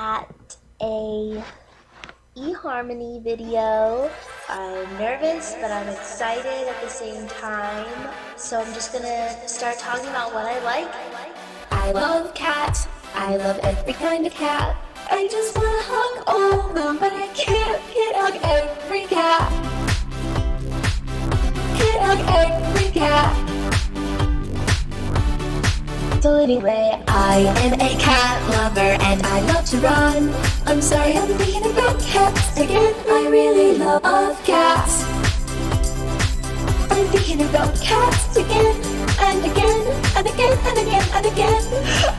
at a eHarmony video. I'm nervous, but I'm excited at the same time. So I'm just gonna start talking about what I like. I love cats. I love every kind of cat. I just wanna hug all of them, but I can't hug every cat. Can't hug every cat. So anyway, I am a cat lover and I love to run. I'm sorry, I'm thinking about cats again. I really love cats. I'm thinking about cats again and again and again and again and again.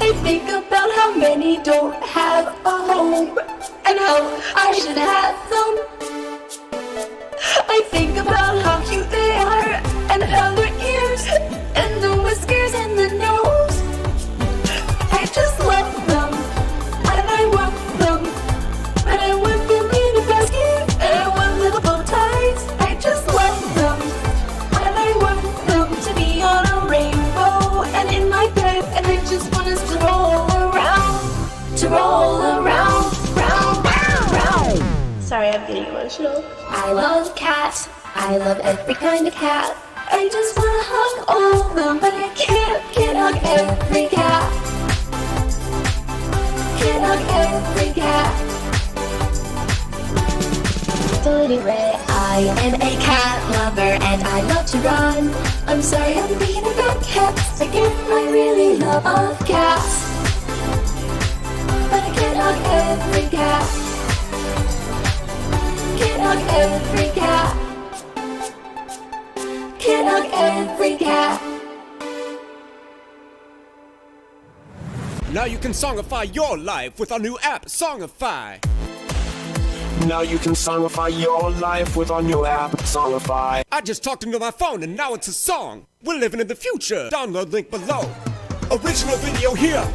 I think about how many don't have a home and how I should have them. I think about how cute they are and how their ears and the whiskers and the nose. I just love them and I want them. And I want them in a basket and I want little bow ties. I just love them and I want them to be on a rainbow and in my bed. And I just want us to roll around, round, round. Sorry, I'm getting emotional. I love cats. I love every kind of cat. I just wanna hug all of them, but I can't hug every cat. Can't hug every cat. So anyway, I am a cat lover and I love to run. I'm sorry, I'm thinking about cats again. I really love cats, but I can't hug every cat. Can't hug every cat. Can't hug every cat. Now you can songify your life with our new app, Songify. Now you can songify your life with our new app, Songify. I just talked into my phone and now it's a song. We're living in the future. Download link below. Original video here.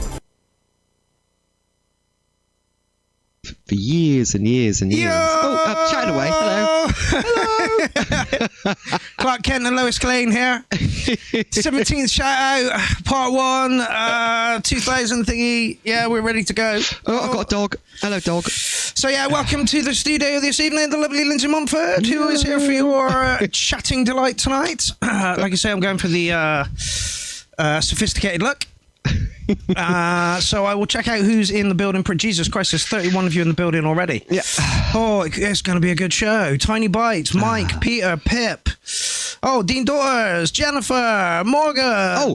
For years and years and years. Oh, chatting away. Hello. Clark Kent and Lois Lane here. 17th shout out, part 1, 2000 thingy. Yeah, we're ready to go. Oh, I've got a dog. Hello, dog. So yeah, welcome to the studio this evening. The lovely Lindsay Mumford, who is here for your chatting delight tonight. Like I say, I'm going for the sophisticated look. So I will check out who's in the building. Jesus Christ, there's 31 of you in the building already. Yeah. Oh, it's going to be a good show. Tiny Bites, Mike, Peter, Pip. Oh, Dean Daughters, Jennifer, Morgan,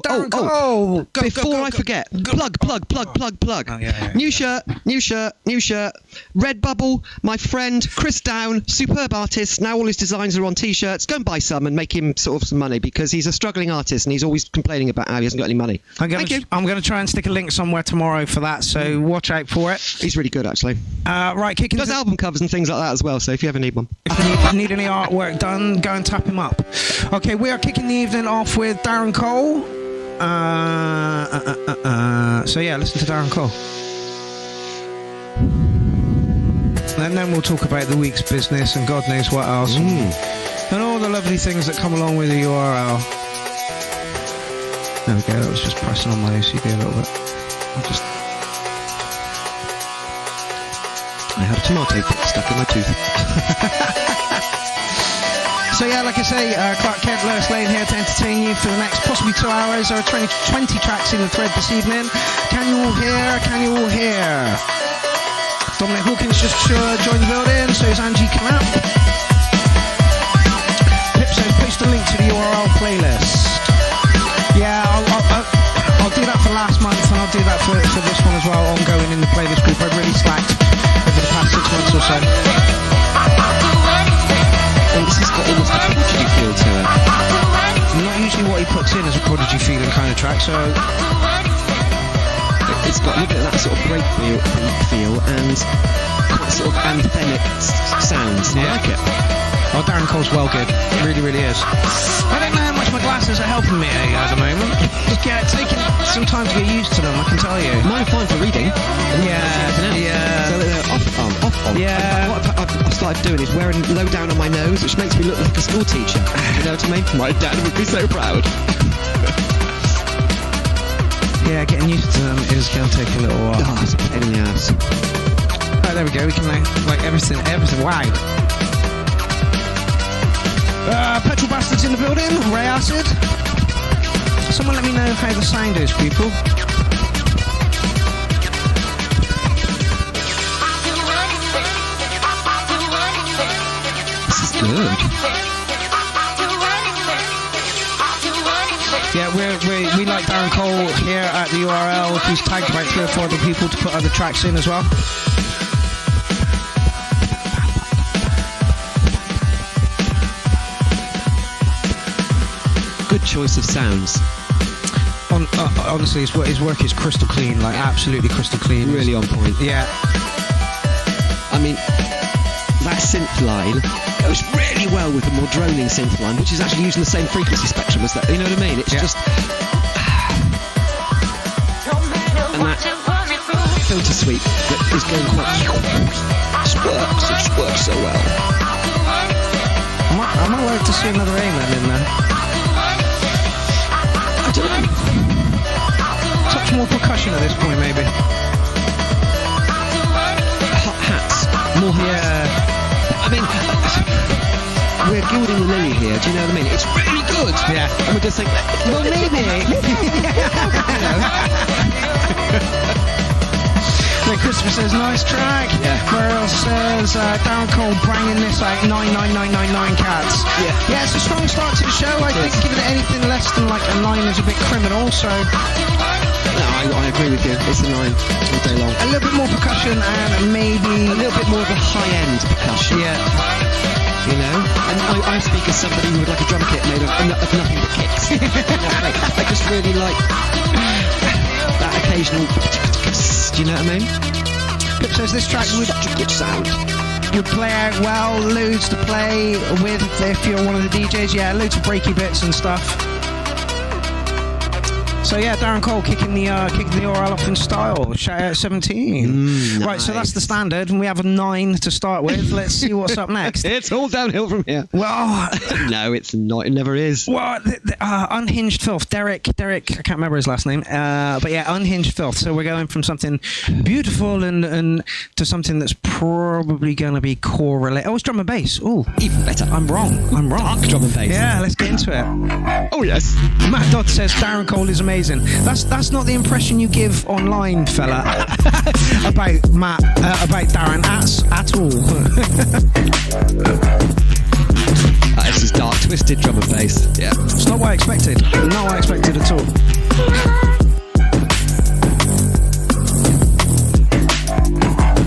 Darren Cole. Before I forget, plug. Oh, yeah. New shirt. Redbubble, my friend, Chris Down, superb artist. Now all his designs are on t-shirts. Go and buy some and make him sort of some money because he's a struggling artist and he's always complaining about how he hasn't got any money. Thank you. I'm going to try and stick a link somewhere tomorrow for that, so watch out for it. He's really good, actually. Right, kicking. Does album covers and things like that as well, so if you ever need one. If you need any artwork done, go and tap him up. Okay, we are kicking the evening off with Darren Cole. So yeah, listen to Darren Cole. And then we'll talk about the week's business and God knows what else. And all the lovely things that come along with the URL. There we go, that was just pressing on my OCD a little bit. I had a tomato stuck in my tooth. So yeah, like I say, Clark Kent, Lois Lane here to entertain you for the next possibly 2 hours. There are 20 tracks in the thread this evening. Can you all hear? Dominic Hawkins just joined the building, so is Angie Knapp. Pip says, post a link to the URL playlist. Yeah, I'll do that for last month, and I'll do that for this one as well, ongoing in the playlist group. I've really slacked over the past 6 months or so. And this has got almost a Prodigy feel to it. Not usually what he puts in is a Prodigy feeling kind of track, so... It's got a little bit of that sort of break feel and quite sort of anthemic sounds. Yeah. I like it. Oh, Darren Cole's well good. It really, really is. I don't know how much my glasses are helping me at the moment. Just taking some time to get used to them, I can tell you. Mine are fine for reading. Yeah. So they're off on. Yeah. What I've started doing is wearing low down on my nose, which makes me look like a school teacher. You know what I mean? My dad would be so proud. Yeah, getting used to them is going to take a little while. Oh, it's a pain in the ass. Right, there we go. We can like everything. Wow. Petrol Bastards in the building. Ray Acid. Someone let me know how the sound is, people. This is good. Yeah, we like Darren Cole here at the URL. He's tagged about 3 or 4 other people to put other tracks in as well. Good choice of sounds. Honestly, his work is crystal clean, like absolutely crystal clean. Really on point. Yeah. I mean, that synth line goes really well with the more droning synth line, which is actually using the same frequency spectrum as that. You know what I mean? It's just... And that filter sweep that is going quite... It works so well. I might like to see another Amen in there. I don't know. Touch more percussion at this point, maybe. Hot hats. More hats. Yeah. I mean, we're gilding the lily here, do you know what I mean? It's really good. Yeah. And we're just like, well, maybe. Then Christopher says, nice track. Yeah. Merrill says, Darren Cole banging this out 99999 cats. Yeah, it's a strong start to the show. I think giving it anything less than like a 9 is a bit criminal, so... No, I agree with you. It's a 9 all day long. A little bit more percussion and maybe... A little bit more of a high-end percussion. Yeah. You know? And I speak as somebody who would like a drum kit made of nothing but kicks. You know what I mean? I just really like that occasional... Do you know what I mean? Pip says this track would... Such a good sound. Would play out well, loads to play with if you're one of the DJs. Yeah, loads of breaky bits and stuff. So yeah, Darren Cole kicking the URL off in style. Shout out 17. Nice. Right, so that's the standard, and we have a 9 to start with. Let's see what's up next. It's all downhill from here. Well, no, it's not. It never is. well, Unhinged Filth. Derek, I can't remember his last name. But yeah, Unhinged Filth. So we're going from something beautiful and to something that's probably going to be core related. Oh, it's drum and bass. Oh, Even better. I'm wrong. Dark drum and bass. Yeah, let's get into it. Oh, yes. Matt Dodd says Darren Cole is amazing. That's not the impression you give online, fella, about Matt, about Darren at all. This is dark, twisted drum and bass. Yeah. It's not what I expected. Not what I expected at all.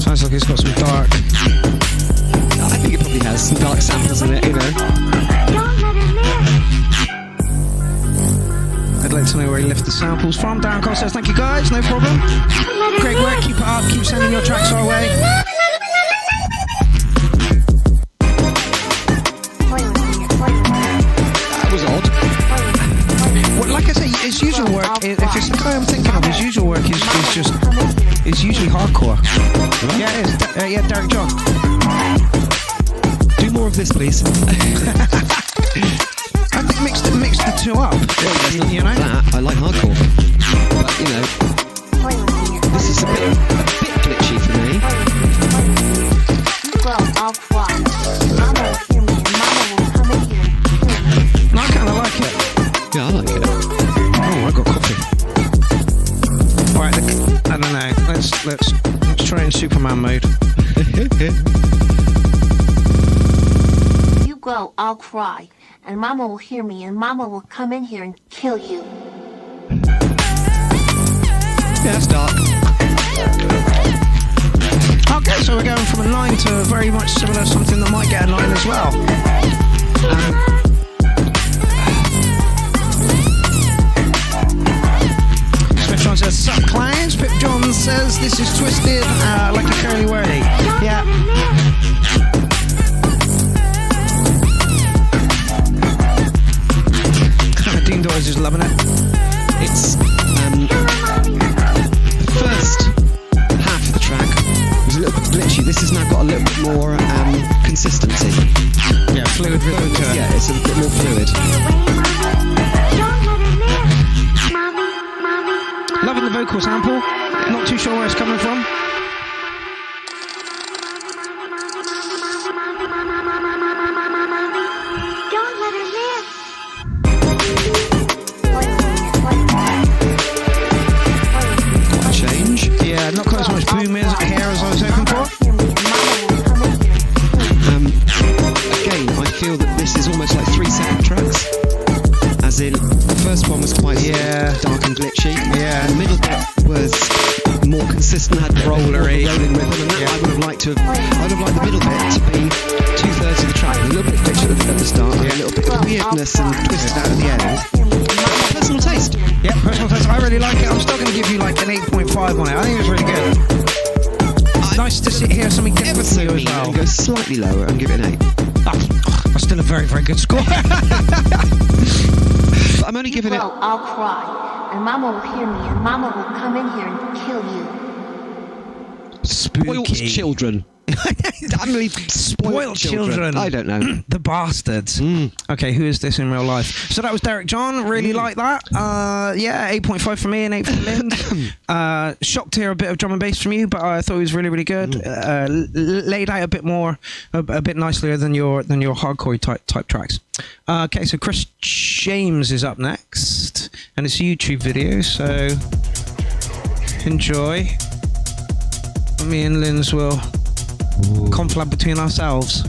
Sounds like it's got some dark. I think it probably has some dark samples in it, you know. I'd like to know where he left the samples from. Darren Cole says, thank you guys, no problem. Great work, keep it up, keep sending your tracks our way. That was odd. Well, like I say, his usual work, if it's the guy I'm thinking of, his usual work is usually hardcore. Yeah, it is. Yeah, Derek John. Do more of this, please. I think mix the two up. You know? That, I like hardcore. But, you know, this is a bit glitchy for me. No, I kind of like it. Yeah, I like it. Oh, I got coffee. Alright, I don't know. Let's try in Superman mode. You go, I'll cry. And Mama will hear me, and Mama will come in here and kill you. Yeah, it's dark. Okay, so we're going from a 9 to a very much similar something that might get a 9 as well. Smith John says, sup clowns? Pip John says, this is twisted like a curly whirly. Yeah. Dean Doyle's just loving it. It's the first half of the track was a little bit glitchy. This has now got a little bit more consistency. Yeah, fluid rhythm to it. Yeah, it's a bit more fluid. Loving the vocal sample. Not too sure where it's coming from. Yeah. The middle bit was more consistent, had Rollery. rolling rhythm, and that Yeah. I would have liked to have. I would have liked the middle bit to be 2/3 of the track, a little bit of pitch at the start, and a little bit of weirdness and twisted out at the end. Personal taste. Yeah, personal taste. I really like it. I'm still going to give you like an 8.5 on it. I think it was really good. Nice to hear something different Ever from so you as mean, well. and go slightly lower and give it an 8. That's still a very, very good score. But I'm only giving it. Well, I'll cry, and Mama will hear me, and Mama will come in here and kill you. Spoiled children. Damnably spoiled children. I don't know. The bastards. Okay, who is this in real life? So that was Derek John. Really like that. Yeah, 8.5 from me and 8 from Lind. Shocked to hear a bit of drum and bass from you, but I thought it was really, really good. Laid out a bit more, a bit nicelier than your hardcore type tracks. Okay, so Chris James is up next, and it's a YouTube video, so enjoy. Me and Linz will conflab between ourselves.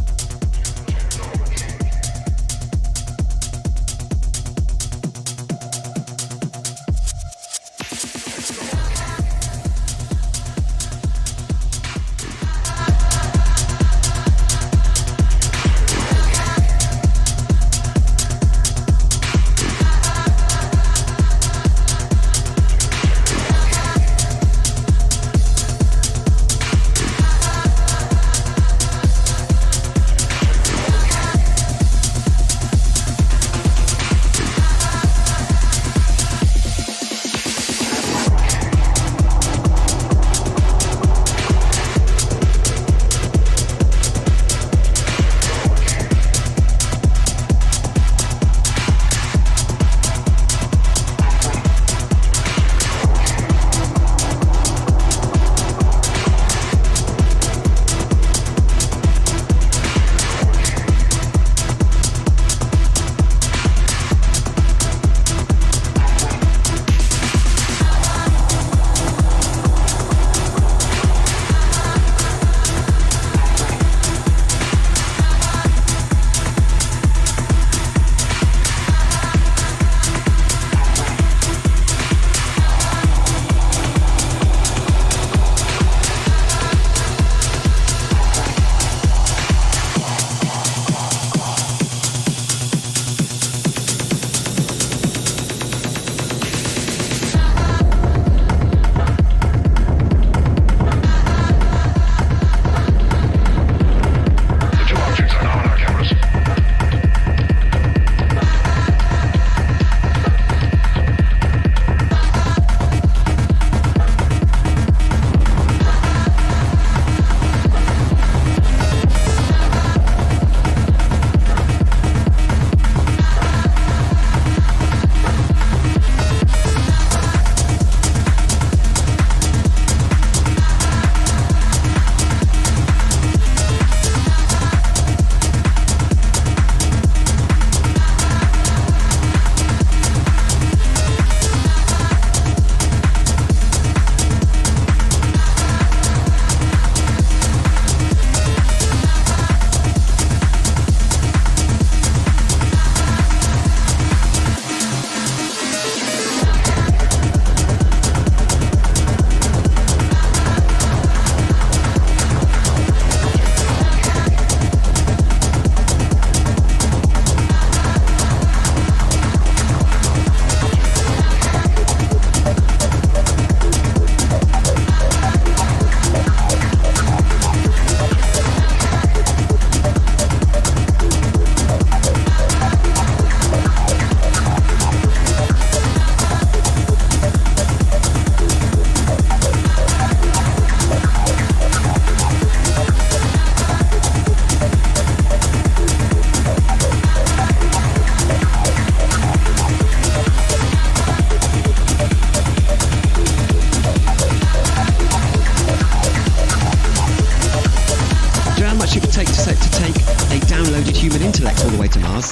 all the way to Mars.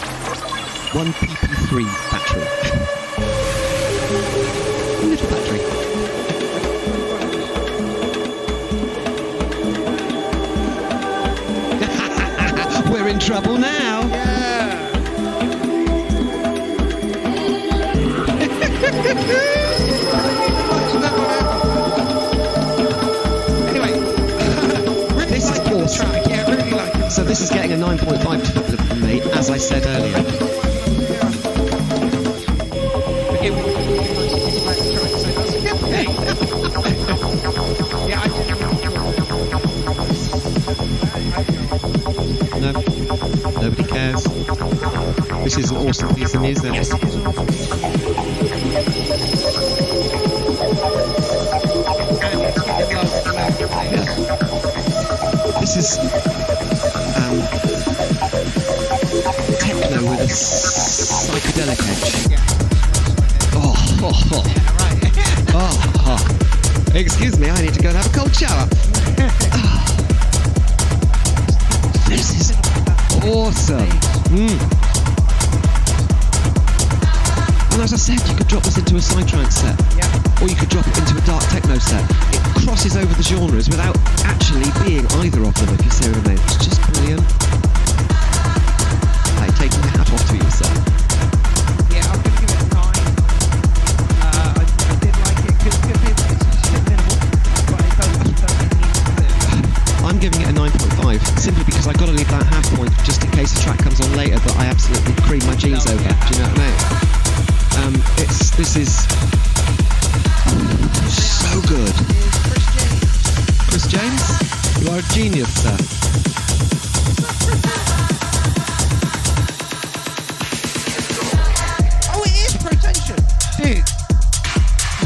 One pp3 battery. A little battery. We're in trouble now. Yeah. This is getting a 9.5 from me, as I said earlier. No, nobody cares. This is an awesome piece of music. Yes, it is an awesome piece of This is techno with a psychedelic edge. Excuse me, I need to go and have a cold shower. This is awesome. And as I said, you could drop this into a psytrance set, or you could drop it into a dark techno set. It crosses over the genres without actually being either of them, if you see what I mean. It's just brilliant. I take my hat off to you, sir. Yeah, I'm going to give it a 9. I did like it. It's minimal, but it doesn't need to do. I'm giving it a 9.5, simply because I've got to leave that half point just in case a track comes on later that I absolutely cream my jeans over. Do you know what I mean? This is so good. Chris James, you are a genius, sir. Oh, it is Protection. Dude.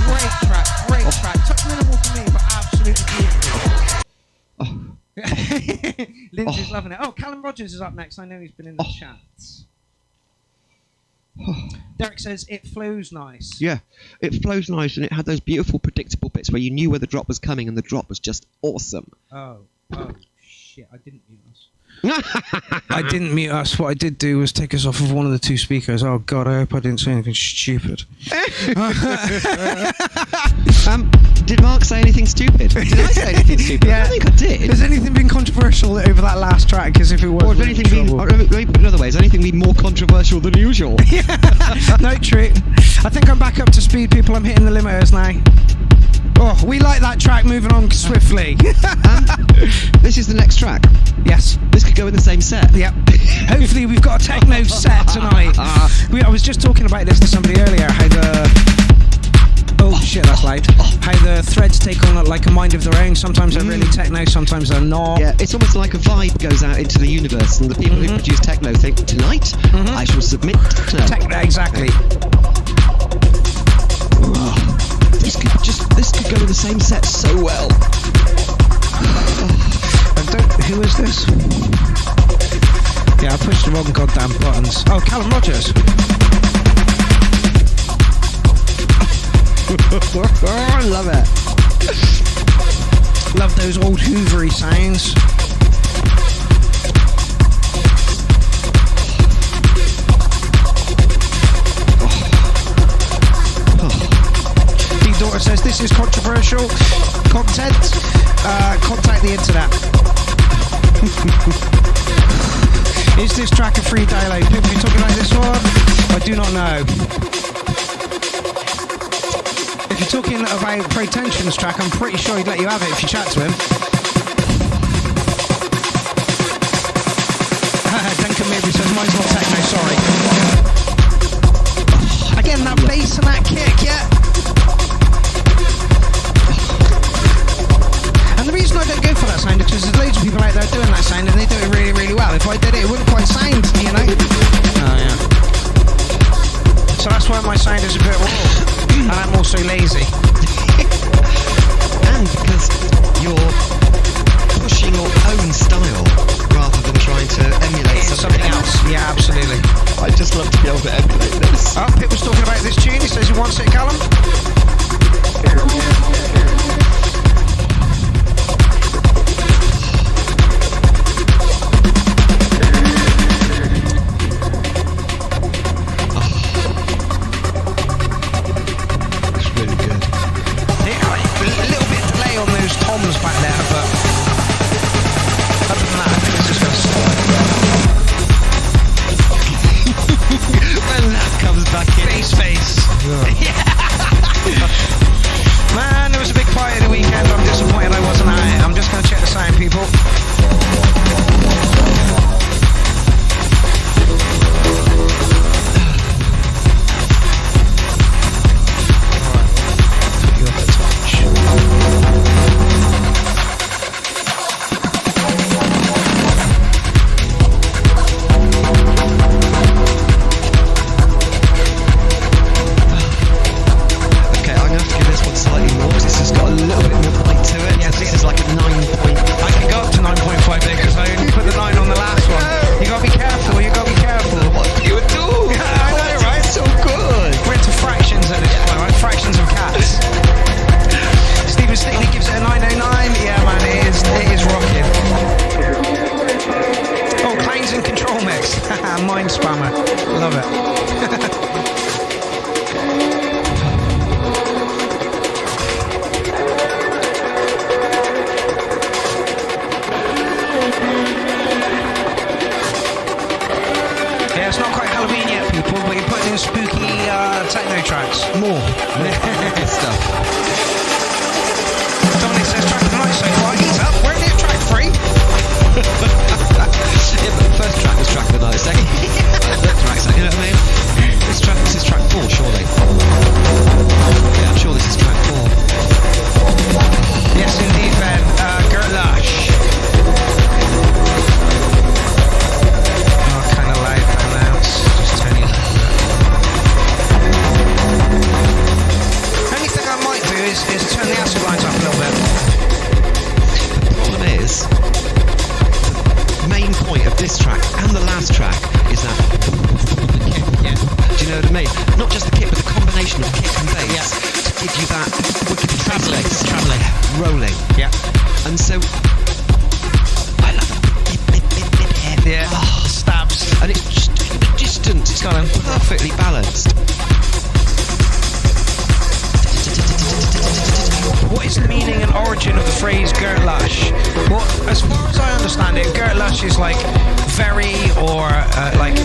Great track. Touch minimal for me, but absolutely beautiful. Lindsay's loving it. Oh, Callum Rogers is up next. I know he's been in the chat. Derek says it flows nice. Yeah, it flows nice, and it had those beautiful, predictable bits where you knew where the drop was coming, and the drop was just awesome. Oh, shit, I didn't mute us. I didn't mute us. What I did do was take us off of one of the two speakers. Oh, God, I hope I didn't say anything stupid. Did Mark say anything stupid? Did I say anything stupid? Yeah. I don't think I did. Has anything been controversial over that last track? Because if it was, Or has anything been, let me put it another way, has anything been more controversial than usual? No, true. I think I'm back up to speed, people. I'm hitting the limiters now. Oh, we like that track. Moving on swiftly. This is the next track. Yes. This could go in the same set. Yep. Hopefully we've got a techno set tonight. I was just talking about this to somebody earlier, how the... Oh shit, that's loud. How the threads take on like a mind of their own. Sometimes they're really techno, sometimes they're not. Yeah, it's almost like a vibe goes out into the universe, and the people who produce techno think, tonight, I shall submit to... Techno, exactly. This could go in the same set so well. Who is this? Yeah, I pushed the wrong goddamn buttons. Oh, Callum Rogers. I love it. Love those old Hoovery sounds. D-Daughter says this is controversial content. Contact the internet. Is this track a free download? People, you talking about this one? I do not know. If you're talking about Pretension's track, I'm pretty sure he'd let you have it if you chat to him. Duncan maybe says mine's not techno, sorry. Again, that bass and that kick, yeah. And the reason I don't go for that sound is because there's loads of people out there doing that sound and they do it really, really well. If I did it, it wouldn't quite sound, you know? Oh, yeah. So that's why my sound is a bit raw. And I'm also lazy. And because you're pushing your own style rather than trying to emulate something else. Yeah, absolutely. I'd just love to be able to emulate this. Oh, Pip was talking about this tune. He says he wants it, Callum. more. Good stuff. Dominic says track of the night so far. He's up. We're only at track 3. Yeah, but the first track was track of the night. Second, third track, you know what I mean? This is track 4, surely. Yeah, I'm sure this is track 4. Yes, indeed, Ben. Gert Lush. Oh, kind of loud down now. Just turning it up a bit. Only thing I might do is turn the acid lines up a little bit. The problem is, the main point of this track and the last track is that the kick. Yeah. Do you know what I mean? Not just the kick, but the combination of kick and bass to give you that wicked travelling, rolling. Yeah. And so I love it. Yeah. Oh, stabs. And it's just distant. It's kind of perfectly balanced. What is the meaning and origin of the phrase Gert Lush? Well, as far as I understand it, Gert Lush is like very or like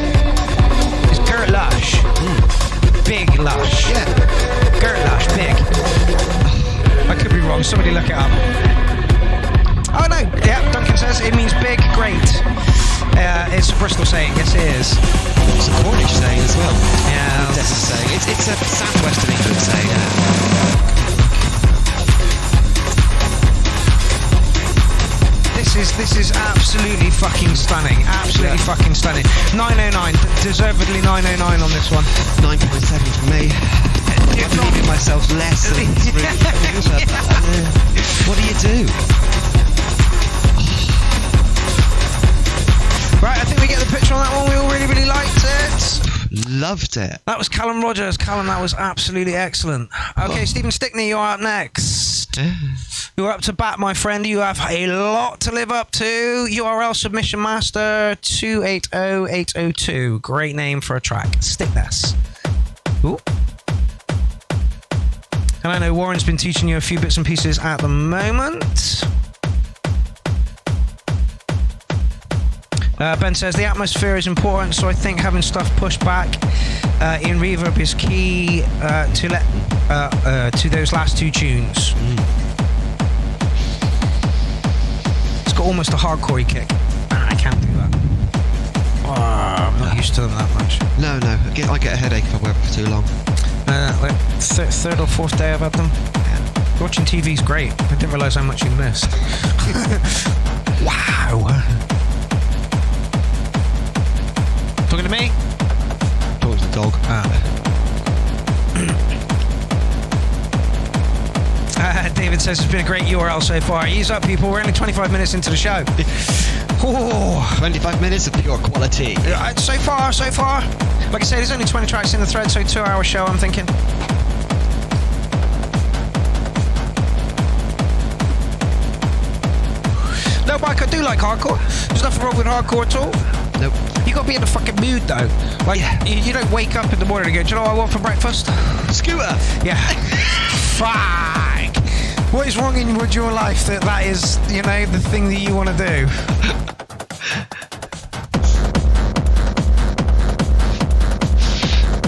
it's Gert Lush. Big lush. Yeah. Gert Lush, big. I could be wrong. Somebody look it up. Oh no, yeah, Duncan says it means big, great. It's a Bristol saying. Yes, it is. It's a Cornish saying as well. Yeah. That's a saying. It's a southwestern England saying. This is absolutely fucking stunning. Absolutely fucking stunning. 909, deservedly 909 on this one. 9.7 for me. I believe in myself less than what do you do? Right, I think we get the picture on that one. We all really, really liked it. Loved it. That was Callum Rogers. Callum, that was absolutely excellent. Okay, Stephen Stickney, you're up next. You're up to bat, my friend. You have a lot to live up to. URL submission master 280802. Great name for a track. Stick this. Ooh. And I know Warren's been teaching you a few bits and pieces at the moment. Ben says the atmosphere is important, so I think having stuff pushed back in reverb is key to those last two tunes. It's got almost a hardcore kick. I can't do that. Oh, I'm not used to them that much. No, I get a headache if I wear them for too long. Like third or fourth day I've had them. Yeah. Watching TV's great. I didn't realise how much you missed. Wow. Talking to me? Talking to the dog. David says it's been a great URL so far. Ease up, people. We're only 25 minutes into the show. 25 minutes of pure quality. So far. Like I say, there's only 20 tracks in the thread, so 2-hour show, I'm thinking. No, Mike, I do like hardcore. There's nothing wrong with hardcore at all. Nope. You got to be in the fucking mood, though. Like, you don't wake up in the morning and go, do you know what I want for breakfast? Scooter. Yeah. Fuck. What is wrong in your life that is, the thing that you want to do?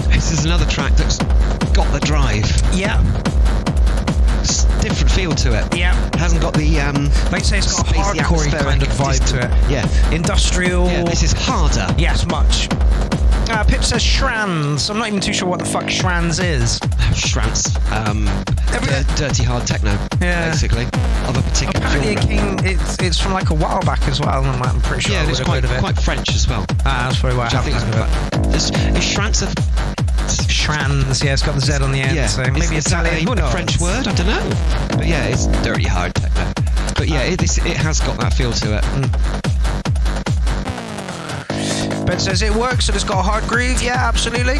This is another track that's got the drive. Yeah. Different feel to it. Yeah. It hasn't got the like you say, it's got a hardcore kind of vibe to it. Yeah. Industrial. Yeah, this is harder. Yes, much. Pip says Shrans. I'm not even too sure what the fuck Shrans is. Shrans. Dirty hard techno. Yeah. Basically. Of a particular Apparently it's from like a while back as well. I'm pretty sure. Yeah, it's quite French as well. That's probably why I think is Shrans a Shrans, yeah, it's got the Z on the end, yeah. so maybe Italian. A French word, I don't know. But yeah, it's dirty hard techno. But yeah, it has got that feel to it. Ben says it works and it's got a hard groove. Yeah, absolutely.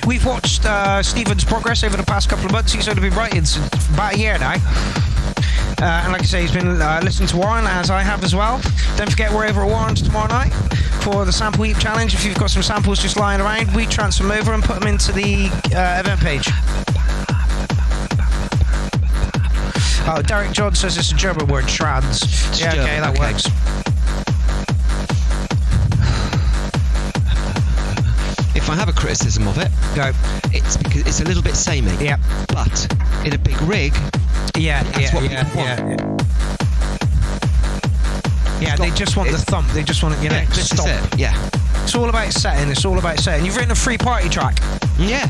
We've watched Stephen's progress over the past couple of months. He's only been writing since about a year now. And like I say, he's been listening to Warren, as I have as well. Don't forget, we're over at Warren's tomorrow night for the Sample Heap Challenge. If you've got some samples just lying around, we transfer them over and put them into the event page. Oh, Derek John says it's a German word, Shrans. Yeah, okay, that works. If if I have a criticism of it, Go. it's because it's a little bit samey. Yeah. But in a big rig, Yeah, That's what people want. Yeah, they just want the thump. They just want it, this stop. is it. Yeah. It's all about setting. It's all about setting. You've written a free party track. Yeah.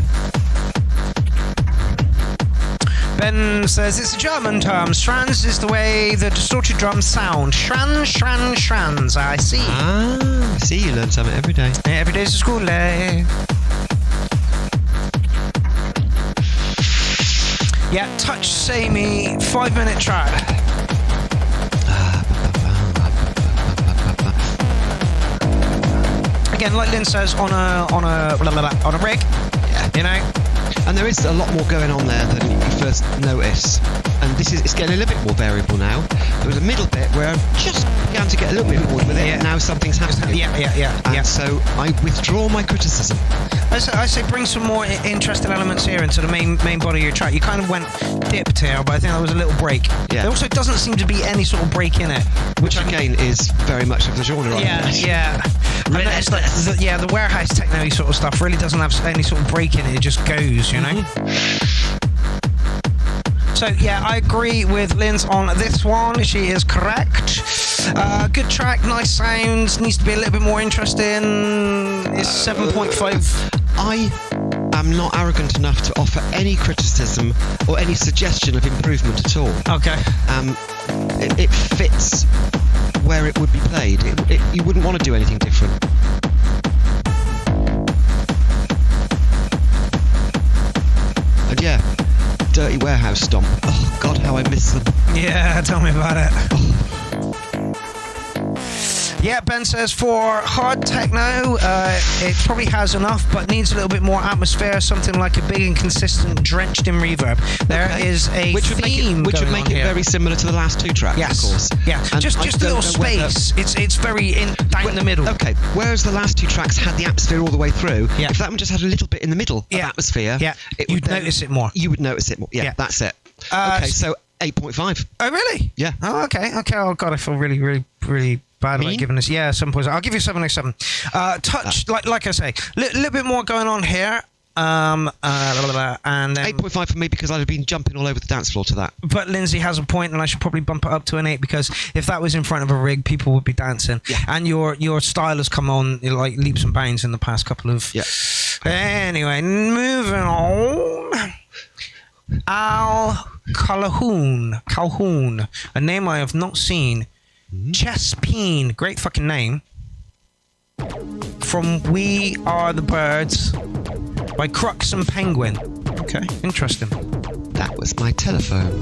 Ben says it's a German term. Strands is the way the distorted drums sound. Strands. I see. Ah, see, you learn something every day. Every day's a school day. Yeah, touch samey 5-minute track. Again, like Lynn says, on a rig, you know. And there is a lot more going on there than you first notice. And it's getting a little bit more variable now. There was a middle bit where I just began to get a little bit bored with it. Yeah. Now something's happening. Yeah. So I withdraw my criticism. I say bring some more interesting elements here into the main body of your track. You kind of went dipped here, but I think that was a little break. Yeah. There also doesn't seem to be any sort of break in it. Which again is very much of the genre. Yeah. And then it's like the warehouse techno sort of stuff really doesn't have any sort of break in it. It just goes, you know. So yeah, I agree with Lynn's on this one. She is correct. Good track, nice sounds. Needs to be a little bit more interesting. It's 7.5. I am not arrogant enough to offer any criticism or any suggestion of improvement at all. Okay. It fits where it would be played. You wouldn't want to do anything different. And yeah, Dirty Warehouse Stomp. Oh God, how I miss them. Yeah, tell me about it. Yeah, Ben says for hard techno, it probably has enough, but needs a little bit more atmosphere, something like a big and consistent, drenched in reverb. There is a which would theme make it here. very similar to the last two tracks, Yes. of course. Yeah, And just I a don't little know whether- space. It's very down in the middle. Okay, whereas the last two tracks had the atmosphere all the way through, Yeah. if that one just had a little bit in the middle of atmosphere, you'd notice it more. You would notice it more. Yeah, that's it. Okay, so 8.5. Oh, really? Yeah. Oh, okay. Oh, God, I feel really, really, really bad about giving this. Yeah, 7.0. I'll give you 7.7. Touch, like I say, little bit more going on here. And then 8.5 for me because I'd have been jumping all over the dance floor to that. But Lindsay has a point, and I should probably bump it up to an 8 because if that was in front of a rig, people would be dancing. Yeah. And your style has come on like leaps and bounds in the past couple of. Yeah. Anyway, moving on. Al Calhoun, a name I have not seen. Chespine, great fucking name. From We Are the Birds by Crux and Penguin. Okay, interesting. That was my telephone.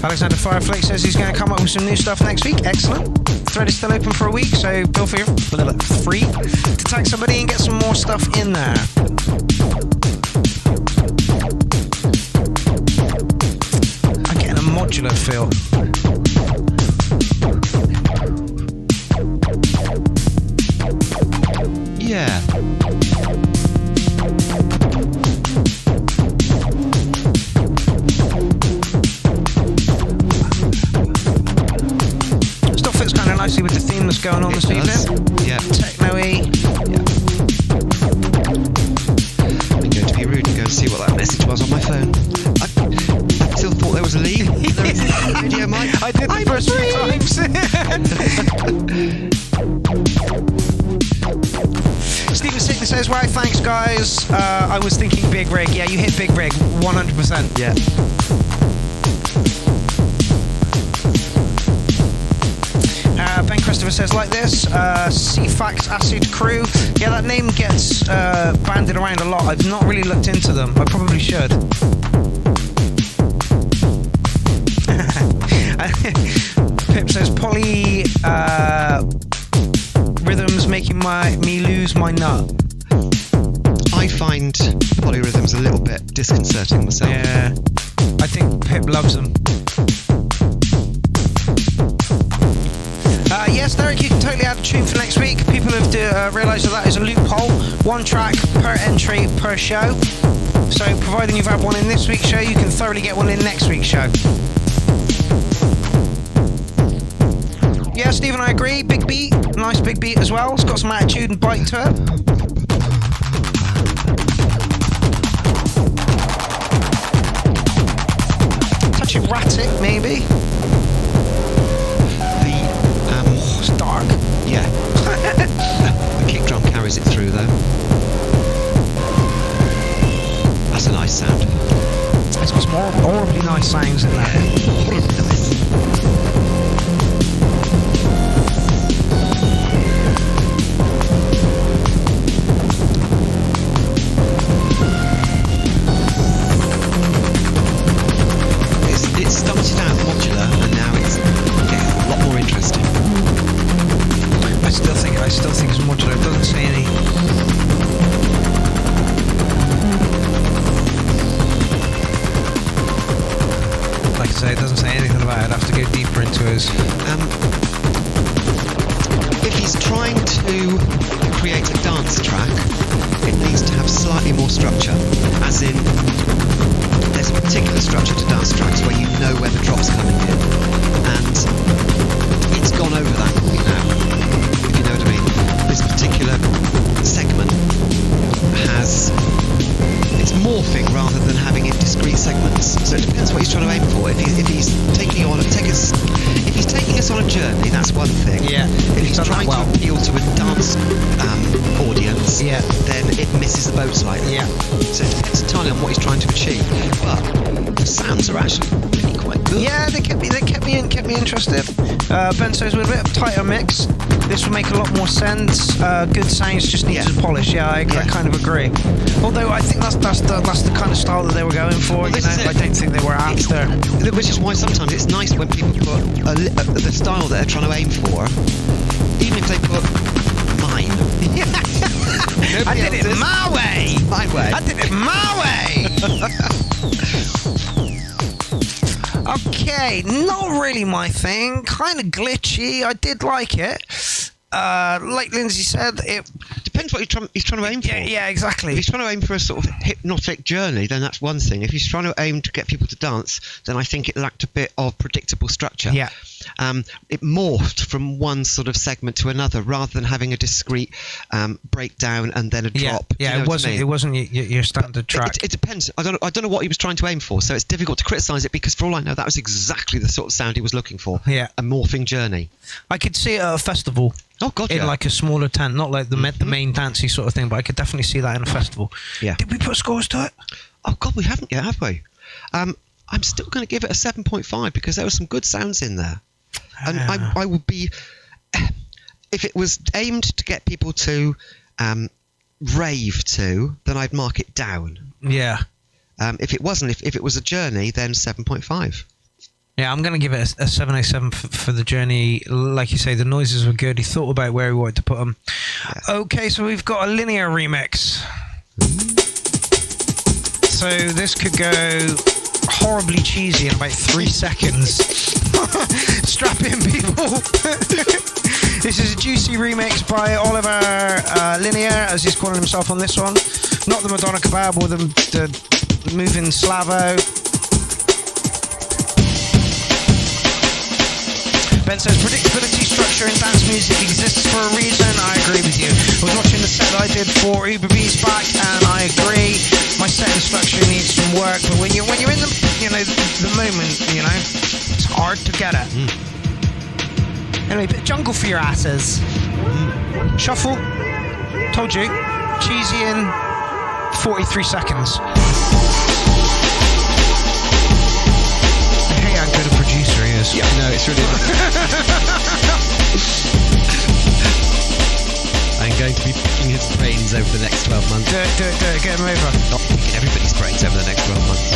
Alexander Fireflake says he's going to come up with some new stuff next week. Excellent. Thread is still open for a week, so feel free to tag somebody and get some more stuff in there. I'm getting a modular feel. Yeah. Still fits kind of nicely with the theme that's going on this evening. Yeah. Techno-y. Yeah. I'm going to be rude and go and see what that message was on my phone. I still thought there was a lead. There is a radio mic. I did the first few times. Stephen Sickness says, right, thanks guys. I was thinking big rig. Yeah, you hit big rig, 100%. Yeah. Ben Christopher says like this, CFAX Acid Crew. Yeah, that name gets banded around a lot. I've not really looked into them. I probably should. Pip says poly rhythms making me lose my nut. I find polyrhythms a little bit disconcerting myself. Yeah, I think Pip loves them. Yes, Derek, you can totally add a tune for next week. People have realised that is a loophole. One track per entry per show. So, providing you've had one in this week's show, you can thoroughly get one in next week's show. Yeah, Stephen, I agree. Big beat, nice big beat as well. It's got some attitude and bite to it. Touch erratic, maybe. It's dark. Yeah. The kick drum carries it through though. That's a nice sound. It's got some horribly nice sounds in there. Horribly nice. It started out modular and now it's getting a lot more interesting. I still think it's modular. It doesn't say any. Like I say, it doesn't say anything about it. I'd have to go deeper into his. If he's trying to create a dance track, it needs to have slightly more structure. As in, there's a particular structure to dance tracks where you know where the drop's coming in, and it's gone over that point now. If you know what I mean. This particular segment it's morphing rather than having it discrete segments. So it depends what he's trying to aim for. If he's taking us on a journey, that's one thing. Yeah. If he's trying to appeal to a dance audience, then it misses the boat slightly. Yeah. So it depends entirely on what he's trying to achieve. But the sounds are actually really quite good. Yeah, they kept me interested. Ben says with a bit of tighter mix, this will make a lot more sense. Good sounds just need to polish. Yeah, I kind of agree. Although I think that's the kind of style that they were going for. Well, I don't think they were after. Which is why sometimes it's nice when people put the style they're trying to aim for, even if they put mine. I did it my way. My way. I did it my way. Okay, not really my thing. Kind of glitchy. I did like it. Like Lindsay said, it depends what he's trying to aim for. Yeah, exactly. If he's trying to aim for a sort of hypnotic journey, then that's one thing. If he's trying to aim to get people to dance, then I think it lacked a bit of predictable structure. Yeah. It morphed from one sort of segment to another rather than having a discrete breakdown and then a drop. Yeah, it wasn't your standard track. It depends. I don't know what he was trying to aim for, so it's difficult to criticise it because for all I know, that was exactly the sort of sound he was looking for. Yeah. A morphing journey. I could see it at a festival. Oh God, in like a smaller tent, not like the main dancey sort of thing, but I could definitely see that in a festival. Yeah. Did we put scores to it? Oh God, we haven't yet, have we? I'm still going to give it a 7.5 because there were some good sounds in there, and I would be, if it was aimed to get people to rave to, then I'd mark it down. Yeah. If it wasn't, if it was a journey, then 7.5. Yeah, I'm going to give it a 707 for the journey. Like you say, the noises were good. He thought about where he wanted to put them. Yeah. Okay, so we've got a linear remix. So this could go horribly cheesy in about 3 seconds. Strap in, people. This is a juicy remix by Oliver Linear, as he's calling himself on this one. Not the Madonna Kebab or the moving Slavo. Ben says predictability, structure in dance music exists for a reason. I agree with you. I was watching the set that I did for Uber Beats back, and I agree. My set and structure needs some work, but when you're in the moment, it's hard to get it. Anyway, bit of jungle for your asses. Shuffle. Told you. Cheesy in 43 seconds. How good a producer he is. Yeah, no, it's really I'm going to be picking his brains over the next 12 months. Do it, get him over. Not picking everybody's brains over the next 12 months.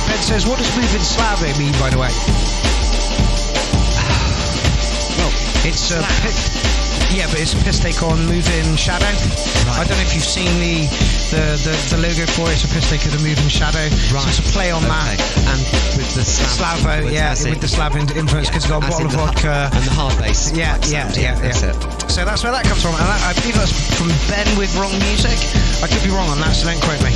Ben says, what does moving Slavo mean, by the way? Well, it's a but it's a piss take on Moving Shadow. Right. I don't know if you've seen the logo for it. It's a piss take of the Moving Shadow. Right. So it's a play on that. And with the Slavo, with the Slavo influence, because it's got a bottle of vodka and the hard bass. Yeah. That's it. So that's where that comes from. And I believe that's from Ben with Wrong Music. I could be wrong on that, so don't quote me.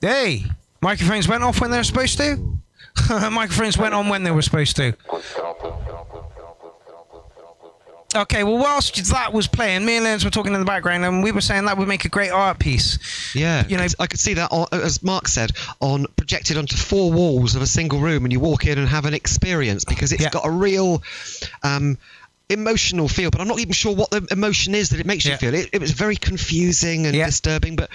Hey, microphones went off when they were supposed to? Microphones went on when they were supposed to. Okay, well, whilst that was playing, me and Lance were talking in the background, and we were saying that would make a great art piece. Yeah, you know, I could see that, as Mark said, projected onto 4 walls of a single room, and you walk in and have an experience, because it's got a real emotional feel, but I'm not even sure what the emotion is that it makes you feel. It was very confusing and disturbing, but...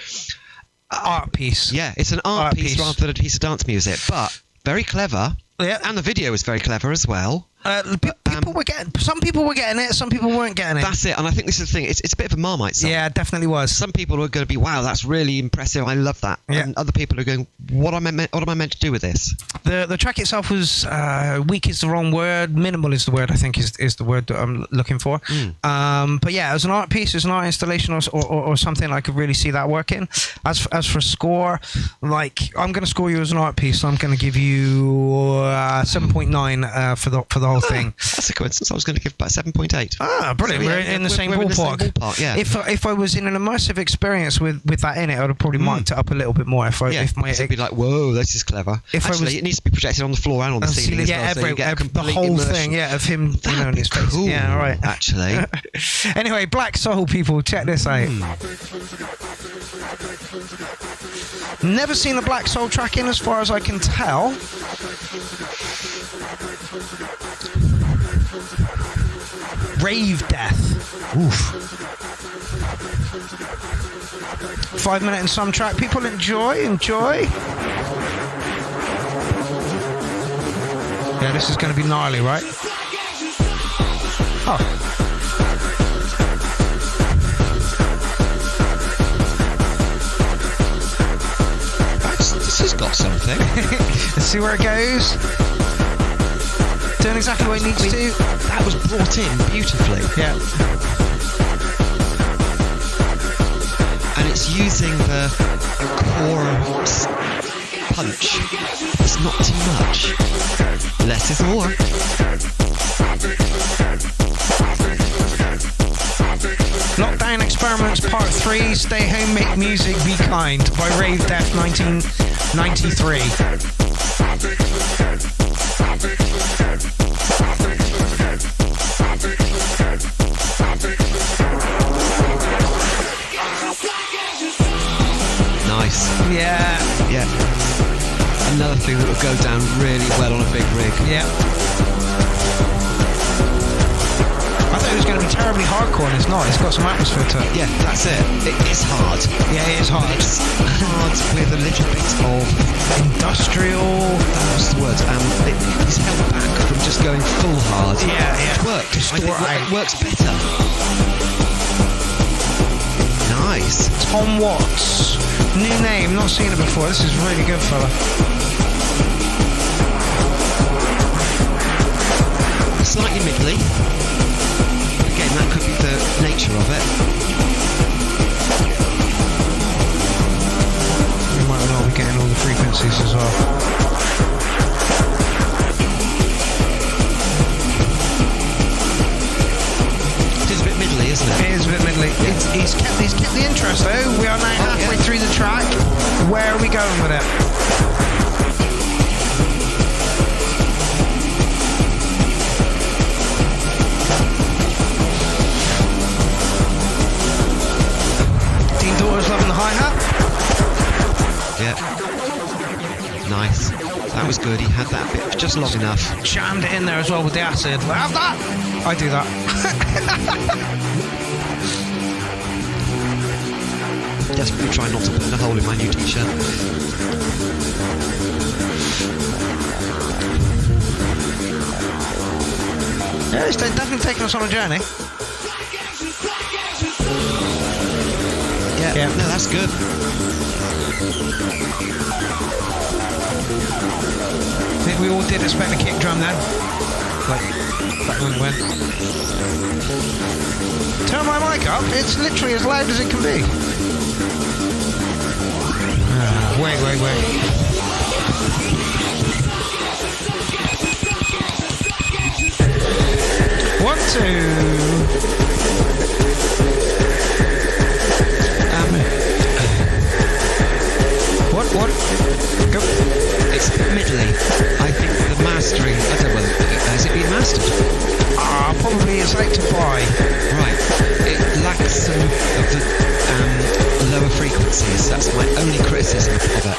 art piece. Yeah, it's an art piece rather than a piece of dance music, but very clever. Yeah, and the video was very clever as well. Some people were getting it, some people weren't getting it. That's it, and I think this is the thing. It's a bit of a Marmite song. Yeah, it definitely was. Some people are going to be, wow, that's really impressive. I love that. Yeah. And other people are going, what am I meant to do with this? The track itself was weak is the wrong word. Minimal is the word I think is the word that I'm looking for. But yeah, as an art piece, as an art installation, or something, I could really see that working. As for score, like I'm going to score you as an art piece. So I'm going to give you 7.9 for the whole thing. That's a coincidence. I was going to give about 7.8. Ah, brilliant. So we're in the same ballpark. Yeah. If I was in an immersive experience with that in it, I would have probably marked it up a little bit more. If it'd be like, whoa, this is clever. Actually, it needs to be projected on the floor and on the ceiling as well, so you get a complete the whole immersion. thing, of him on his face. Cool, yeah, right. Actually. Anyway, Black Soul people, check this out. Never seen a Black Soul track in, as far as I can tell. Rave Death. Oof. 5 minute and some track. People enjoy. Yeah, this is going to be gnarly, right? Oh. This has got something. Let's see where it goes. Doing exactly what it needs to. That was brought in beautifully. Yeah. And it's using the core punch. It's not too much. Less is more. Lockdown Experiments Part 3, Stay Home, Make Music, Be Kind by Rave Death 1993. that will go down really well on a big rig. Yeah. I thought it was going to be terribly hardcore, and it's not. It's got some atmosphere to it. Yeah, that's it. It is hard. Yeah, it is hard. It's hard with a little bit of industrial. That's the word. It's held back from just going full hard. Yeah. Which works. I think it works better. Nice. Tom Watts. New name, not seen it before. This is really good, fella. Slightly middly. Again, that could be the nature of it. We might not be getting all the frequencies as well. It is a bit middly, isn't it? It is a bit middly. He's kept the interest though. We are now halfway through the track. Where are we going with it? Dean Daughter's loving the hi-hat. Yeah. Nice. That was good. He had that bit just long enough. Jammed it in there as well with the acid. Have that! I do that. Desperately trying not to put in a hole in my new t-shirt. Yeah, it's definitely taking us on a journey. Yeah. No, that's good. I think we all did expect a kick drum then. Like, that one went. Turn my mic up, it's literally as loud as it can be. Wait. 1, 2. What? Go. It's middly. I think the mastering. I don't know. Has it been mastered? Probably it's late to buy. Right. It lacks some of the lower frequencies. That's my only criticism of it.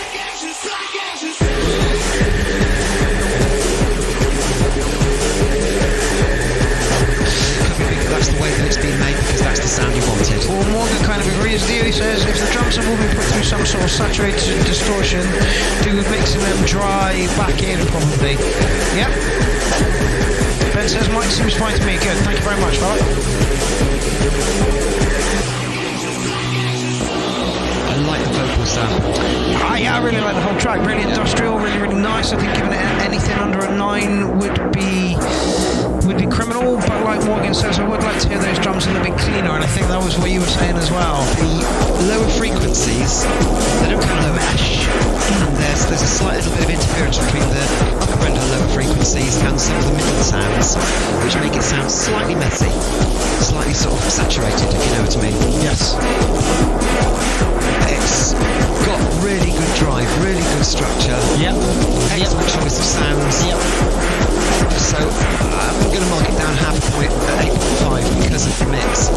That's the way that it's been made because that's the sound you wanted. Well, Morgan kind of agrees with you. He says if the drums have all been put through some sort of saturated distortion, do with mixing them dry back in probably. Yep. Ben says mic seems fine to me. Good. Thank you very much, fella. I like the vocal sound. Yeah, I really like the whole track. Really industrial, really nice. I think giving it anything under a 9 would be criminal, but like Morgan says, I would like to hear those drums a little bit cleaner, and I think that was what you were saying as well. The lower frequencies, they don't kind of mesh, and there's a slight little bit of interference between the upper end and lower frequencies and some of the middle sounds, which make it sound slightly messy, slightly sort of saturated, if you know what I mean. Yes. It's got really good drive, really good structure. Yep. Excellent choice of sounds. Yep. So I'm going to mark it down half a point at 8.5 because of the mix.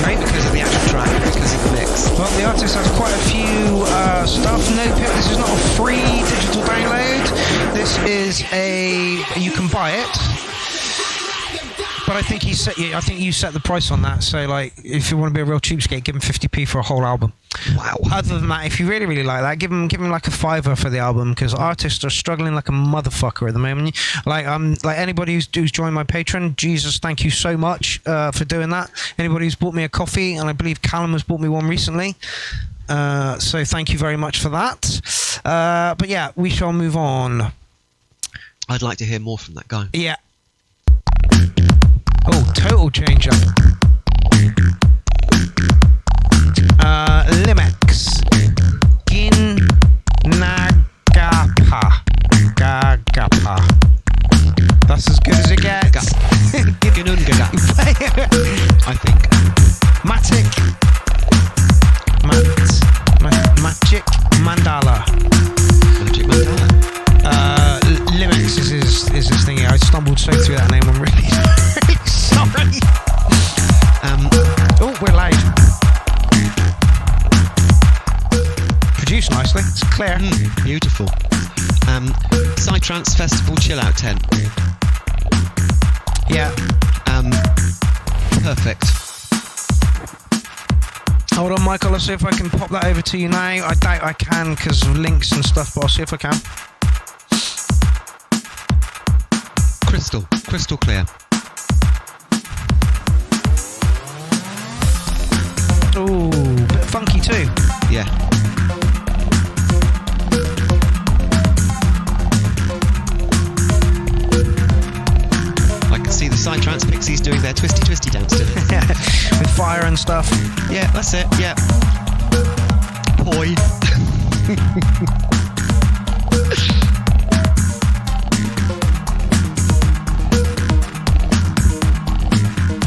Right? Because of the actual track, because of the mix. Well, the artist has quite a few stuff. No, Pip, this is not a free digital download. This is you can buy it. But I think you set the price on that. So, like, if you want to be a real cheapskate, give him 50p for a whole album. Wow. Other than that, if you really, really like that, give him like a $5 for the album, because artists are struggling like a motherfucker at the moment. Like anybody who's joined my Patreon, Jesus, thank you so much for doing that. Anybody who's bought me a coffee, and I believe Callum has bought me one recently. So thank you very much for that. But yeah, we shall move on. I'd like to hear more from that guy. Yeah. Oh, total change up. Limex. Gin Nagapa. Gagapa. That's as good as it gets. Ginungaga. I think. Matic. Magic Mandala. Magic Mandala. Limex is his thing. I stumbled so through that name. I'm really sorry. Oh, we're live. Produced nicely. It's clear. Beautiful. Psytrance Festival Chill Out tent. Yeah. Perfect. Hold on, Michael. Let's see if I can pop that over to you now. I doubt I can because of links and stuff, but I'll see if I can. Crystal clear. Ooh, bit funky too. Yeah. I can see the Psytrance Pixies doing their twisty dance to it. Yeah, with fire and stuff. Yeah, that's it, yeah. Poi.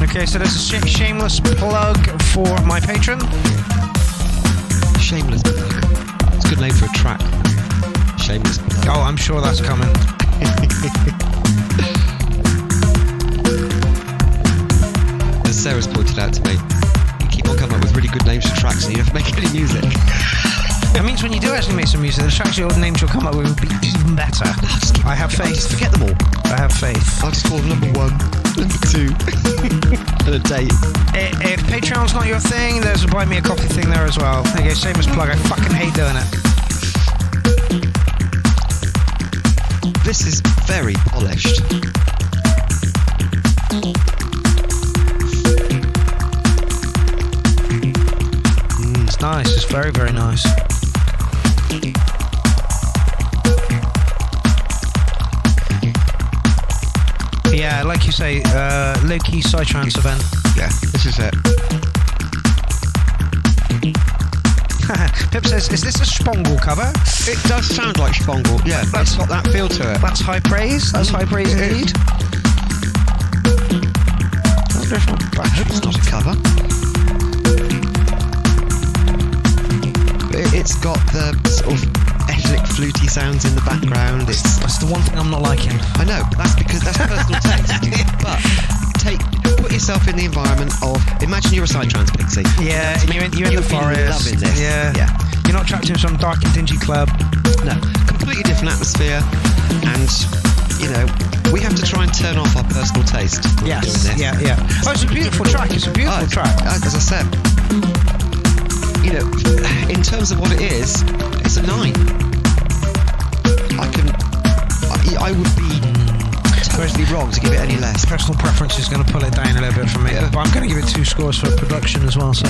Okay, so there's a shameless plug for my patron. Shameless plug. It's a good name for a track. Shameless plug. Oh, I'm sure that's coming. As Sarah's pointed out to me, you keep on coming up with really good names for tracks and you never make any music. That means when you do actually make some music, the tracks your names you'll come up with will be even better. I have faith. I'll just forget them all. I have faith. I'll just call them number 1, number 2, and a date. If Patreon's not your thing, there's a buy me a coffee thing there as well. There you go, shameless plug. I fucking hate doing it. This is very polished. It's nice. It's very, very nice. Yeah, like you say, low-key Psytrance event. Yeah, this is it. Pip says, is this a Spongle cover? It does sound like Spongle, yeah. It's got that feel to it. That's high praise. That's high praise indeed. I hope it's not a cover. It's got the sort of ethnic fluty sounds in the background. That's the one thing I'm not liking. I know, that's because that's personal taste. But put yourself in the environment of, imagine you're a Psytrance Pixie. Yeah, and you're in the forest. Loving this. Yeah. You're not trapped in some dark and dingy club. No, completely different atmosphere, and we have to try and turn off our personal taste when we're doing this. Yeah. Oh, it's a beautiful track. It's a beautiful track. As I said, in terms of what it is, it's a 9. I would be totally wrong to give it any less. Personal preference is going to pull it down a little bit for me, but I'm going to give it 2 scores for production as well. So.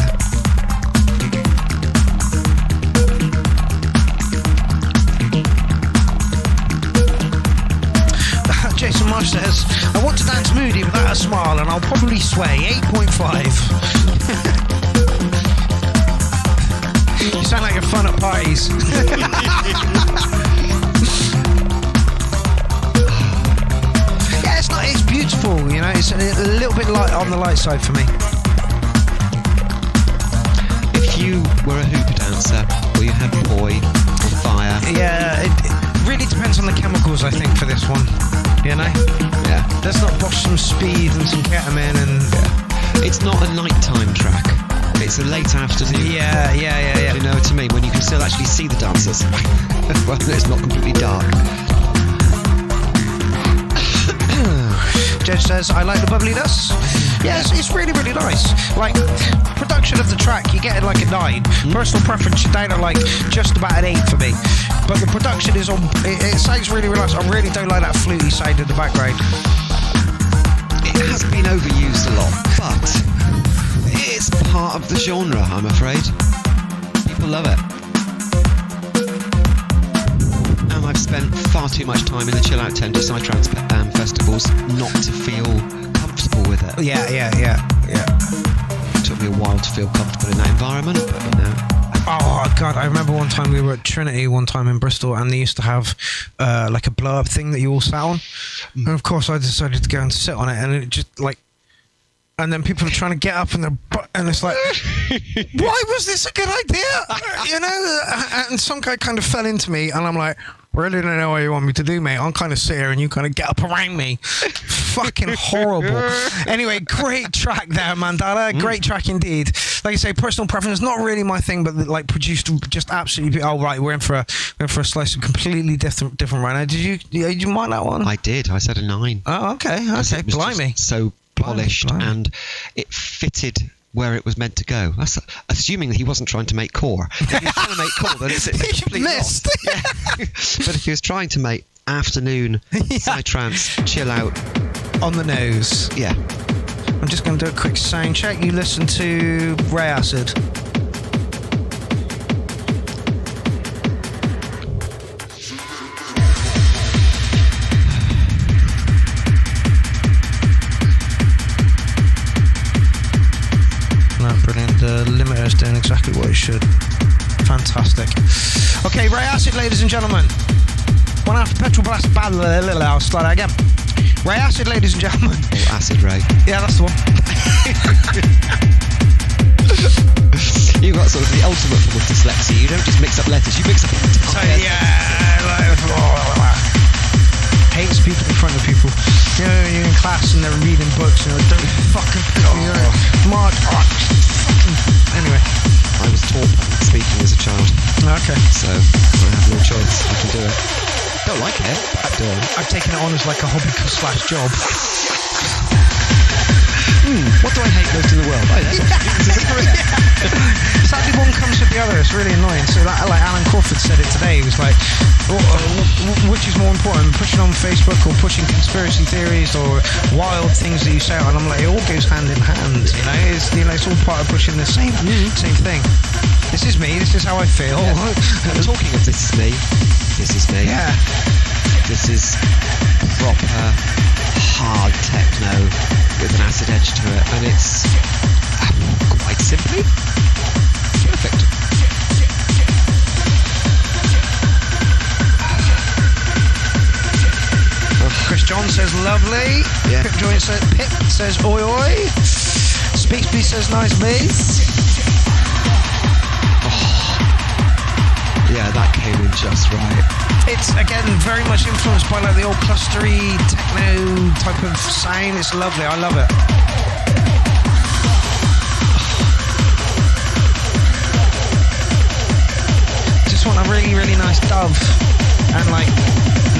Jason Marsh says, I want to dance moody without a smile and I'll probably sway. 8.5. You sound like you're fun at parties. Yeah, it's beautiful, it's a little bit light on the light side for me. If you were a hooper dancer, or you had poi or fire. Yeah, it really depends on the chemicals, I think, for this one. Yeah. Let's not bosh some speed and some ketamine and... Yeah. It's not a nighttime track. It's a late afternoon. Yeah. You know what I mean? When you can still actually see the dancers. Well, it's not completely dark. Judge says, I like the bubbliness. Yeah, it's really, really nice. Like, production of the track, you get it like a 9. Personal preference, you're down at like just about an 8 for me. But the production is on, it sounds really, really nice. I really don't like that fluty sound in the background. It has been overused a lot, but it's part of the genre, I'm afraid. People love it. And I've spent far too much time in the chill out tent at Psytrance festivals not to feel comfortable with it. Yeah. It took me a while to feel comfortable in that environment, but Oh God, I remember one time we were at Trinity one time in Bristol and they used to have like a blow up thing that you all sat on. And of course I decided to go and sit on it and it just like, and then people are trying to get up and it's like, why was this a good idea? And some guy kind of fell into me and I'm like, Really don't know what you want me to do, mate. I'm kind of sit here and you kind of get up around me. Fucking horrible. Anyway, great track there, Mandala. Great track indeed. Like I say, personal preference, not really my thing, but like produced just absolutely. Oh right, we're in for a slice of completely different right now. Did you mind that one? I did. I said a 9. Oh, okay. It was Blimey. just so polished, Blimey. and it fitted where it was meant to go. That's assuming that he wasn't trying to make core. If he was trying to make core, then it's a complete missed. loss. Yeah. But if he was trying to make afternoon psytrance, chill out on the nose. Yeah. I'm just going to do a quick sound check. You listen to Ray Acid. Brilliant. The limiter is doing exactly what it should. Fantastic. Okay, Ray Acid, ladies and gentlemen. One after Petrol Blast. I'll start that again. Ray Acid, ladies and gentlemen. Oh, Acid Ray. Yeah, that's the one. You got sort of the ultimate form of dyslexia. You don't just mix up letters, you mix up hates people in front of people. You know, you're in class and they're reading books, you know, don't fucking put me Mark. Anyway. I was taught public speaking as a child. Okay. So I have no choice. I can do it. Don't like it, but I do it. I've taken it on as like a hobby / job. What do I hate most in the world? Oh, that's a career. Sadly, one comes with the other. It's really annoying. So, that, like Alan Crawford said it today. He was like, which is more important, pushing on Facebook or pushing conspiracy theories or wild things that you say? And I'm like, it all goes hand in hand. You know, it's all part of pushing the same thing. This is me. This is how I feel. Yeah. Talking of this is me. This is me. Yeah. This is proper hard techno with an acid edge to it, and it's quite simply perfect. Chris John says lovely. Yeah. Pip says oi oi. Speaksby says nice bass. Yeah, that came in just right. It's again very much influenced by like the old clustery techno type of sound. It's lovely. I love it. Just want a really, really nice dove and like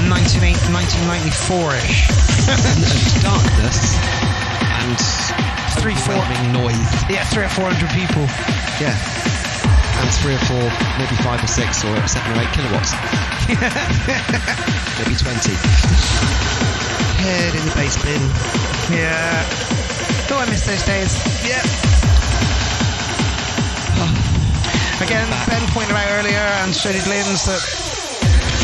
1994-ish. and darkness and 300-400 noise. Yeah, 300 or 400 people. Yeah. And 3 or 4, maybe 5 or 6 or 7 or 8 kilowatts. Maybe 20. Head in the bass bin. Yeah. Oh, I miss those days. Yeah. Again, Ben pointed out earlier, and so did Linz, that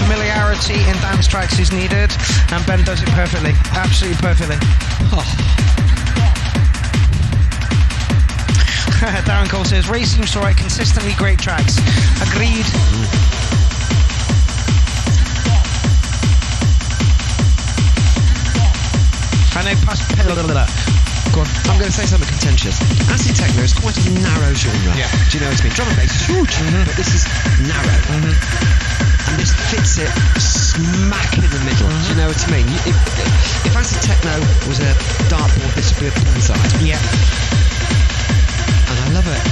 familiarity in dance tracks is needed, and Ben does it perfectly. Absolutely perfectly. Darren Cole says, Ray seems to write consistently great tracks. Agreed. I know past... Go on. I'm going to say something contentious. Acid techno is quite a narrow genre. Yeah. Do you know what I mean? Drum and bass is huge, but this is narrow. And this fits it smack in the middle. Do you know what I mean? If acid techno was a dartboard, this would be a inside. Yeah. And I love it.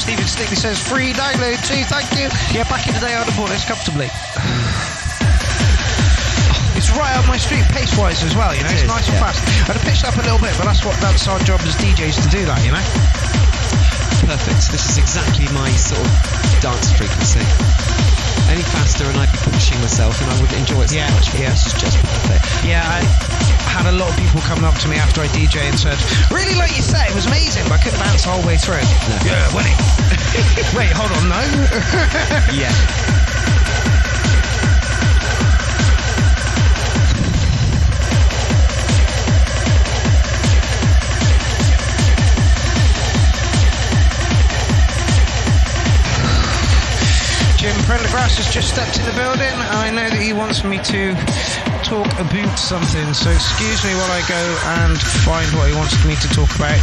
Stephen Stigley says, free download too, thank you. Yeah, back in the day I'd have bought this comfortably. It's right up my street, pace-wise as well, you know, it's nice and fast. I'd have pitched up a little bit, but that's our job as DJs to do that, you know? Perfect. This is exactly my sort of dance frequency. Any faster and I'd be pushing myself and I wouldn't enjoy it so much, but this is just perfect. Yeah, I had a lot of people coming up to me after I DJ and said, really like you said, it was amazing, but I couldn't dance the whole way through. No. Yeah, wasn't it? Wait, hold on, no? Yeah. Jim Prendergrass has just stepped in the building, and I know that he wants me to talk about something, so excuse me while I go and find what he wants me to talk about.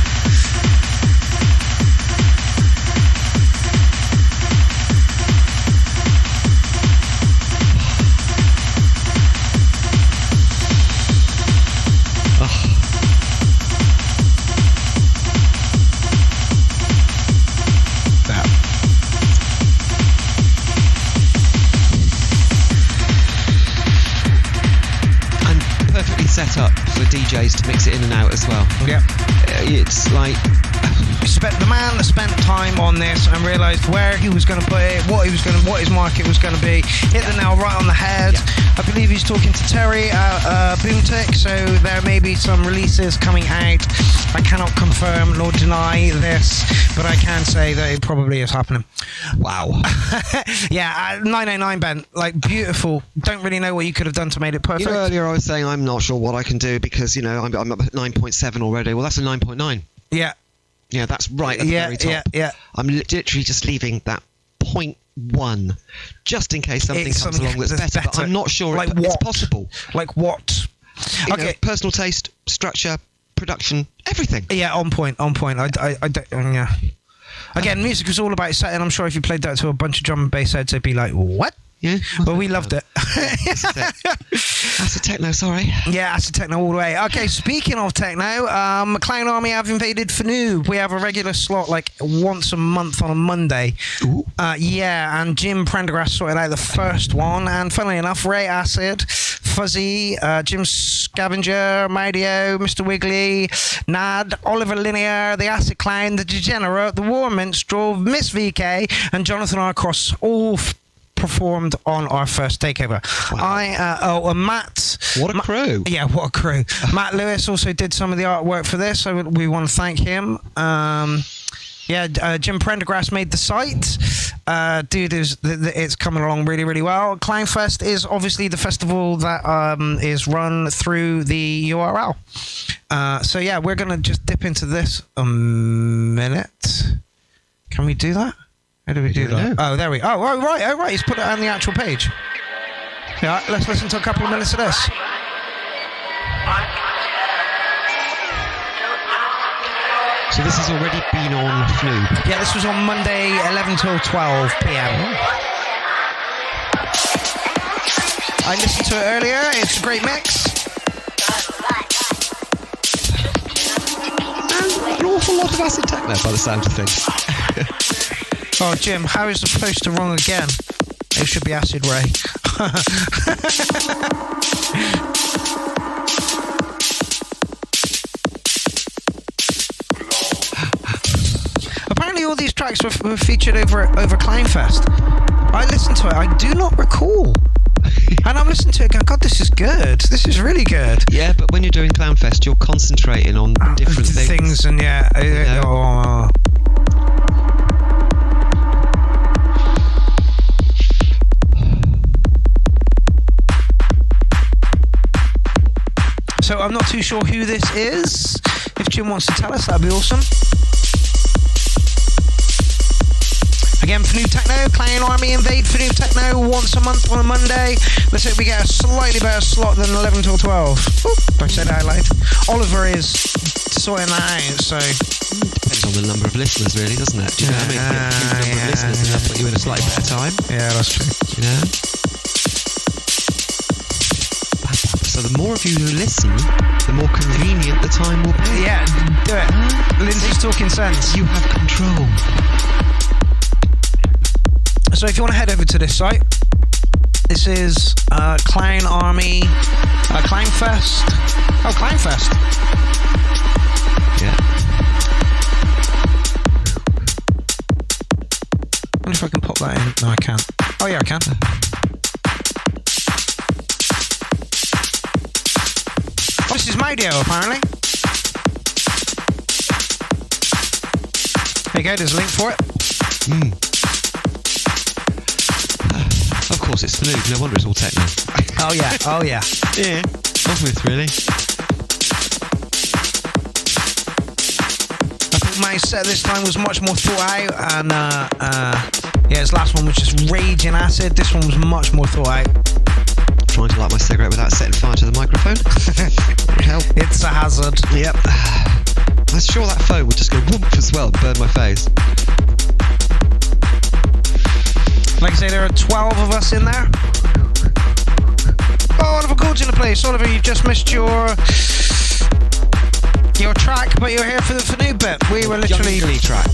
set up for DJs to mix it in and out as well. Yeah. It's like... The man spent time on this and realised where he was going to put it, what his market was going to be. Hit the nail right on the head. I believe he's talking to Terry at Boomtick, so there may be some releases coming out. I cannot confirm nor deny this, but I can say that it probably is happening. Wow. Yeah, 909 Ben, like beautiful. Don't really know what you could have done to make it perfect. You know, earlier I was saying I'm not sure what I can do because, I'm up at 9.7 already. Well, that's a 9.9. Yeah. Yeah, that's right at the very top. Yeah. I'm literally just leaving that 0.1 just in case something comes along that's better. But I'm not sure like it's possible. Like what? Okay. Personal taste, structure, production, everything. Yeah, on point. I don't, yeah. Again, music is all about setting. I'm sure if you played that to a bunch of drum and bass heads, they'd be like, what? Yeah. But we loved it. That's a techno, sorry. Yeah, that's a techno all the way. Okay, speaking of techno, Clownarmy have invaded Fanoob. We have a regular slot like once a month on a Monday. Ooh. Yeah, and Jim Prendergrass sorted out the first one. And funnily enough, Ray Acid, Fuzzy, Jim Scavenger, Maudio, Mr. Wiggly, Nad, Oliver Linear, the Acid Clown, the Degenerate, the War Minstrel, Miss VK, and Jonathan Arcross all performed on our first takeover. Wow. Matt. What a crew. Yeah, what a crew. Matt Lewis also did some of the artwork for this, so we want to thank him. Jim Prendergrass made the site. Dude, it's coming along really, really well. Clownfest is obviously the festival that is run through the URL. So yeah, we're going to just dip into this a minute. Can we do that? How do we do that? Oh, there we go. Oh, right. He's put it on the actual page. Yeah, let's listen to a couple of minutes of this. So this has already been on Fanoob? Yeah, this was on Monday, 11 till 12 p.m. I listened to it earlier. It's a great mix. An awful lot of acid techno by the sound of things. Oh, Jim, how is the poster wrong again? It should be Acid Ray. Apparently all these tracks were featured over Clownfest. I listened to it. I do not recall. And I'm listening to it going, God, this is good. This is really good. Yeah, but when you're doing Clownfest, you're concentrating on different things. And yeah. Oh. So I'm not too sure who this is. If Jim wants to tell us, that'd be awesome. Again, Fanoob Techno, Clownarmy invade Fanoob Techno once a month on a Monday. Let's hope we get a slightly better slot than 11 till 12. Oop, I said it out loud. Oliver is sorting that out, so... Depends on the number of listeners, really, doesn't it? Do you know what I mean? If you get a huge number of listeners, then they'll put you in a slightly better time. Yeah, that's true. You know? So the more of you who listen, the more convenient the time will be. Yeah, do it. Lindsay's talking sense. You have control. So if you want to head over to this site, this is Clownarmy, Clownfest. Oh, Clownfest. Yeah. I wonder if I can pop that in. No, I can't. Oh yeah, I can. Oh, this is Maudio, apparently. There you go, there's a link for it. Of course, it's Fanoob. No wonder it's all techno. Oh yeah. Yeah, obvious, really. I think my set this time was much more thought out, and yeah, his last one was just raging acid. This one was much more thought out. Trying to light my cigarette without setting fire to the microphone. Would help. It's a hazard. Yep. I'm sure that phone would just go whoomp as well and burn my face. Like I say, there are 12 of us in there. Oh, Oliver Gould's in the place. Oliver, you just missed your track, but you're here for the Fanoob bit. We were literally track.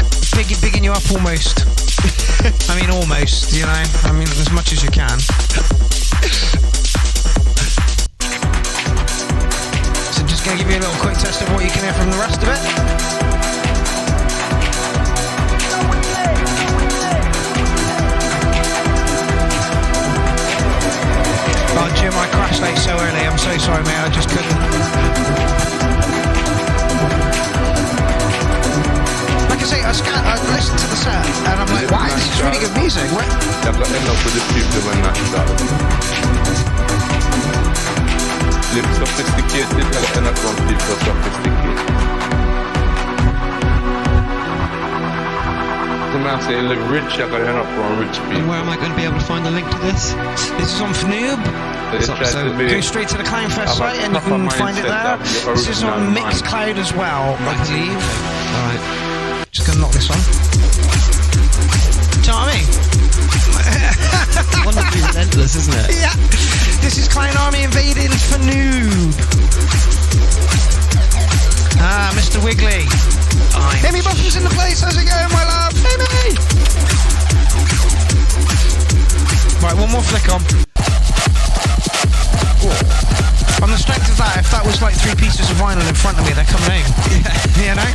bigging you up almost. I mean, almost, you know. I mean, as much as you can. little quick test of what you can hear from the rest of it. Oh, Jim, I crashed late so early. I'm so sorry, mate. I just couldn't. Like I say, I listened to the set and I'm like, wow, this is really good music. What? Jag ska ända upp på det typ med national. Lite sophisticated eller än från typ så sophisticated. Som jag säger, look rich, jag kan ända från rich people. And where am I going to be able to find the link to this? This is on Fnoob. Go straight to the Clownfest site and you can find it there. This is on Mixcloud as well, I believe. Alright. Just gonna knock this on. Do you know what I mean? Wonderfully relentless, isn't it? Yeah. This is Clownarmy invading Fnoob. Ah, Mr. Wiggly. Amy Buffin's in the place. How's it going, my love? Amy! Right, one more flick on. On the strength of that, if that was like 3 pieces of vinyl in front of me, they're coming in. Yeah. You know?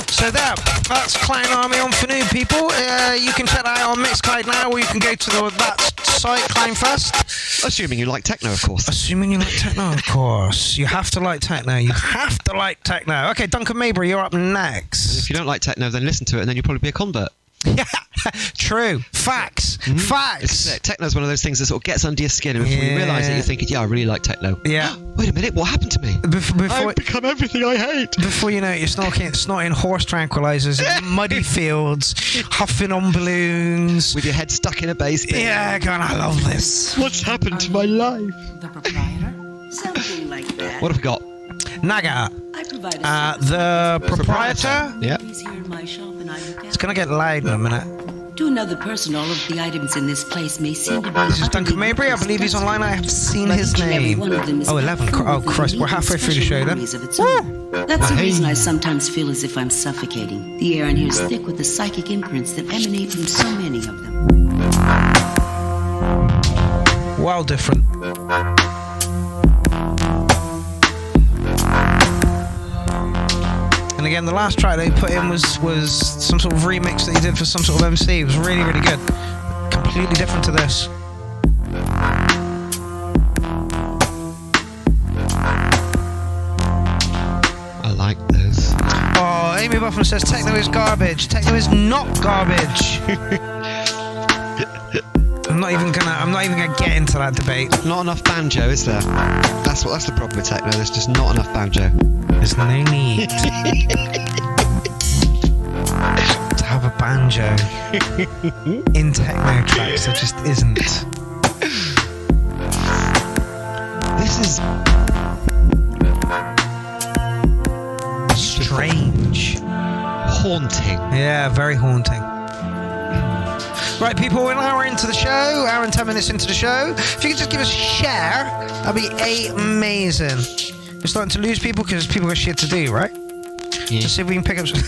So that's Clownarmy on Fnoob, people. You can check that out on Mixcloud now, or you can go to that site, Clownfest. Assuming you like techno, of course. Assuming you like techno, of course. You have to like techno. You have to like techno. Okay, Duncan Mabry, you're up next. If you don't like techno, then listen to it, and then you'll probably be a convert. Yeah, true. Facts. Facts. It's, techno's one of those things that sort of gets under your skin, and before you realise it, you're thinking, yeah, I really like techno. Yeah. Wait a minute, what happened to me? Before I've become everything I hate. Before you know it, you're snorting horse tranquilizers in muddy fields, huffing on balloons. With your head stuck in a bass bin. Yeah, going, I love this. What's happened to my life? The proprietor? Something like that. What have we got? Naga. I provide The proprietor? Yeah. He's here in my shop and I look at It's going to get loud in a minute. To another person, all of the items in this place may seem to be... This is Duncan Mabry. I believe he's online. I have seen his name. Oh, 11. Oh, Christ. We're halfway through the show then. That's the reason I sometimes feel as if I'm suffocating. The air in here is thick with the psychic imprints that emanate from so many of them. Well different. And again, the last track they put in was some sort of remix that he did for some sort of MC. It was really, really good. Completely different to this. I like this. Oh, Amy Buffin says techno is garbage. Techno is not garbage. I'm not even gonna get into that debate. Not enough banjo, is there? That's the problem with techno. There's just not enough banjo. There's no need to have a banjo in techno tracks. There just isn't. This is strange. Haunting. Yeah, very haunting. Right, people, we're an hour into the show, hour and 10 minutes into the show. If you could just give us a share, that'd be amazing. We're starting to lose people because people got shit to do, right? Yeah. Let's see if we can pick up some,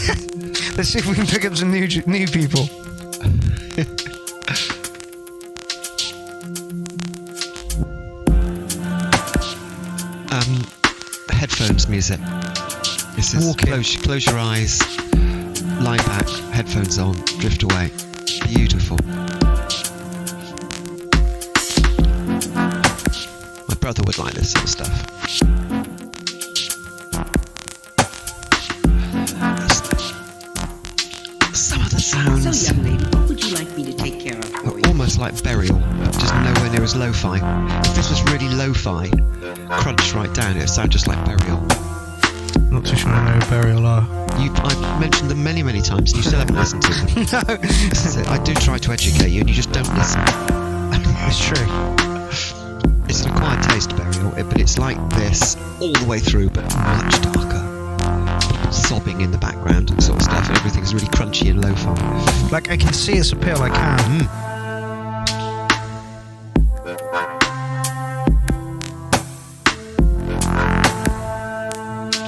let's see if we can pick up some new people. Headphones music. This is close your eyes, lie back, headphones on, drift away. Beautiful. My brother would like this sort of stuff. Some of the sounds So, young lady, what would you like me to take care of for you? are almost like Burial, but just nowhere near as lo-fi. If this was really lo-fi, crunched right down, it would sound just like Burial. Not too sure I know who Burial are. I've mentioned them many, many times, and you still haven't listened to them. No. So I do try to educate you, and you just don't listen. It's true. It's an acquired taste, Burial, but it's like this all the way through, but much darker. Sobbing in the background and sort of stuff, and everything's really crunchy and lo-fi. Like, I can see its appeal, I can.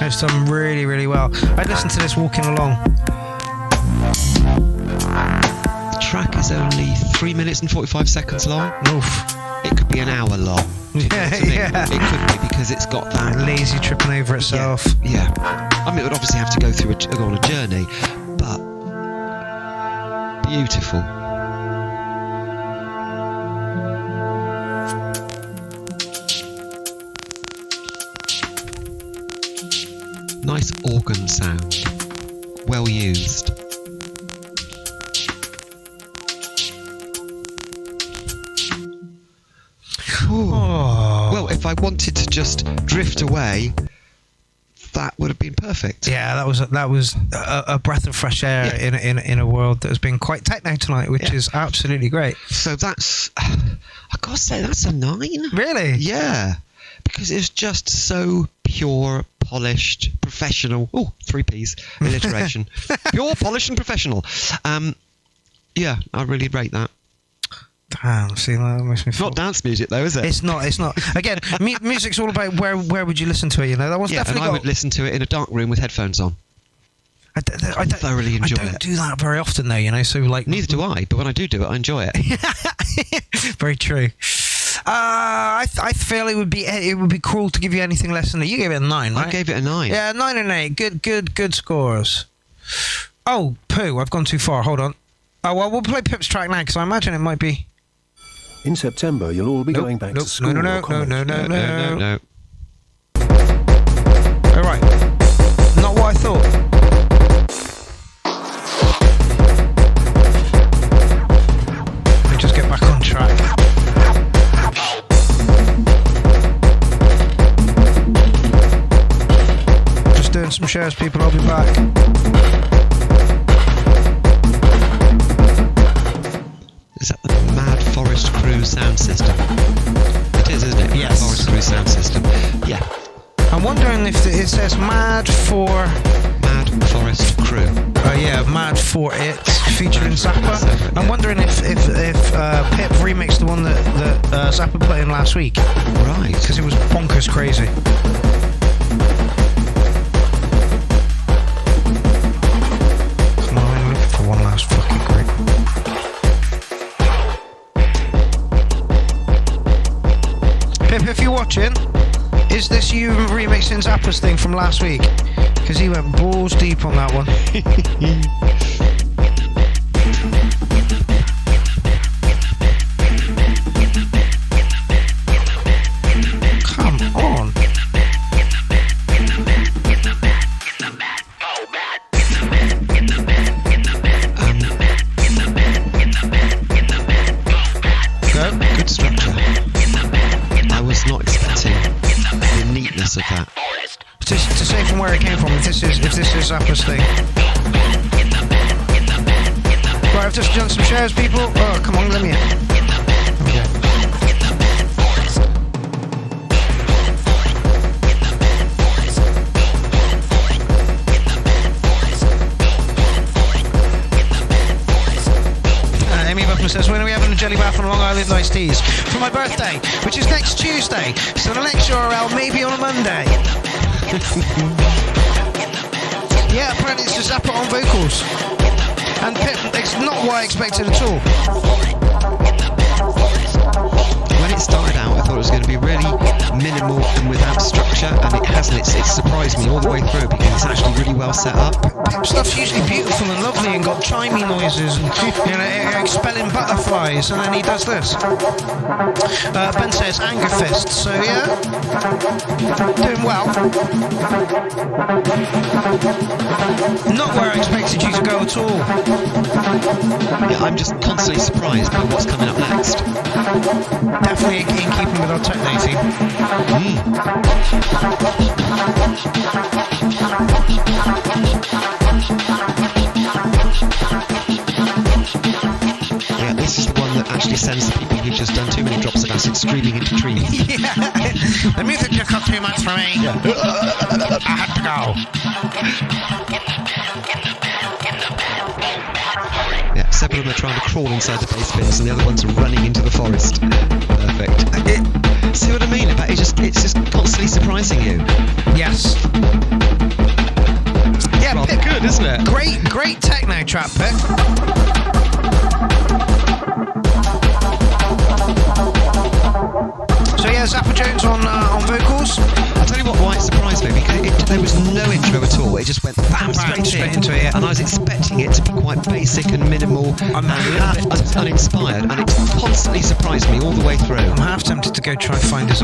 It's done really, really well. I listened to this walking along. The track is only 3 minutes and 45 seconds long. Oof. It could be an hour long. Yeah, yeah. It could be because it's got that lazy tripping over itself. Yeah. I mean, it would obviously have to go on a journey, but beautiful. Nice organ sound. Well used. Oh. Well, if I wanted to just drift away, that would have been perfect. Yeah, that was a breath of fresh air in a world that has been quite techno tonight, which is absolutely great. So that's, I gotta say, that's a 9. Really? Yeah, because it's just so pure, polished, professional. Oh, 3 P's, alliteration. Pure, polished, and professional. Yeah, I really rate that. Damn, see, that makes me feel... Not dance music though, is it? It's not. Again, music's all about where would you listen to it, you know? That one's definitely I would listen to it in a dark room with headphones on. I thoroughly enjoy it. I don't do that very often though, you know, so like... Neither do I, but when I do it, I enjoy it. Very true. I feel it would be cruel to give you anything less than a... You gave it a 9, right? I gave it a 9. Yeah, 9 and 8. Good scores. Oh, poo, I've gone too far. Hold on. Oh, well, we'll play Pip's track now, because I imagine it might be... In September, you'll all be going back to school No. or college. No. All right. Not what I thought. Let me just get back on track. Just doing some shares, people. I'll be back. Is that the Mad Forest Crew sound system? It is, isn't it? Yes. Mad Forest Crew sound system. Yeah. I'm wondering if it says Mad Forest Crew. Oh yeah, Mad for It featuring Zappa. I'm wondering if Pip remixed the one that Zappa played in last week. Right. Because it was bonkers crazy. Come on, I'm looking for one last fucking great. Pip, if you're watching, is this you remixing Zappa's thing from last week? Because he went balls deep on that one. Come on. Go. Good structure. I was not expecting the neatness of that. To say from where it came from, if this is Zappa's thing. Right, I've just done some shares, people. Oh, come on, let me in. Okay. Amy Buffman says, when are we having a jelly bath on Long Island iced teas? For my birthday, which is next Tuesday. So the next URL may be on a Monday. Yeah, apparently it's just Zappa on vocals. And Pip, it's not what I expected at all. When it started out, I thought it was going to be really minimal and without structure, and it hasn't. It surprised me all the way through because it's actually really well set up. Pip stuff's usually beautiful and lovely and got chimey noises and, you know, expelling butterflies, and then he does this. Ben says anger fist, so yeah, doing well. Not where I expected you to go at all. Yeah, I'm just constantly surprised by what's coming up next. Definitely in keeping with our techno team. Yeah, this is the one that actually sends the people who've just done too many drops of acid screaming into trees. Yeah, the music just got too much for me. Yeah. I had to go. Yeah, several of them are trying to crawl inside the bass bins, and the other ones are running into the forest. Perfect. See what I mean? About it's just constantly surprising you. Yes. Yeah, Rather Pip, good, isn't it? Great techno trap, Pip. Zappa Jones on vocals. I'll tell you why it surprised me, because there was no intro at all. It just went bam, straight into it, yeah. And I was expecting it to be quite basic and minimal and a little bit uninspired, and it constantly surprised me all the way through. I'm half tempted to go try and find his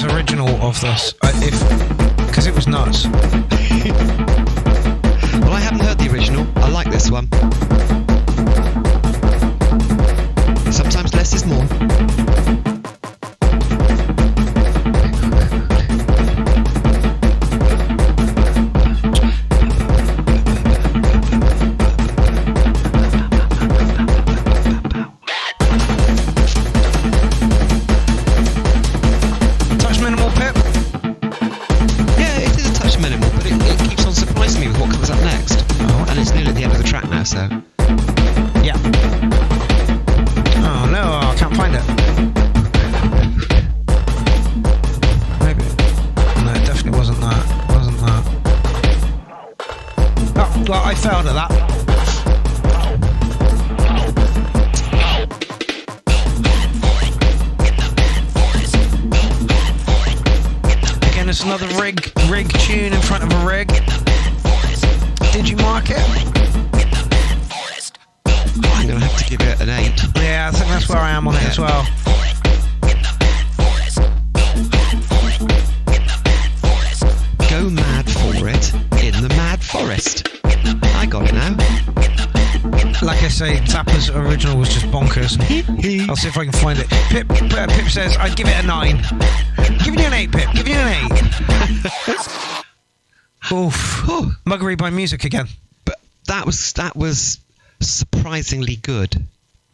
original of this, because it was nuts. Well, I haven't heard the original. I like this one. Sometimes less is more. Touch minimal, Pip. Yeah, it is a touch minimal, but it keeps on surprising me with what comes up next. Oh, and it's nearly at the end of the track now, so... Yeah. Oh no, I can't find it. Maybe. No, it definitely wasn't that. Oh, well, I failed at that. Again, it's another rig tune in front of a rig. Did you mark it? I'm going to have to give it an 8. Yeah, I think that's where I am on it as well. Go mad for it in the mad forest. I got it now. Like I say, Zappa's original was just bonkers. I'll see if I can find it. Pip says, I'd give it a 9. Giving you an 8, Pip. Giving you an 8. Oof. Muggery by music again. But that was surprisingly good.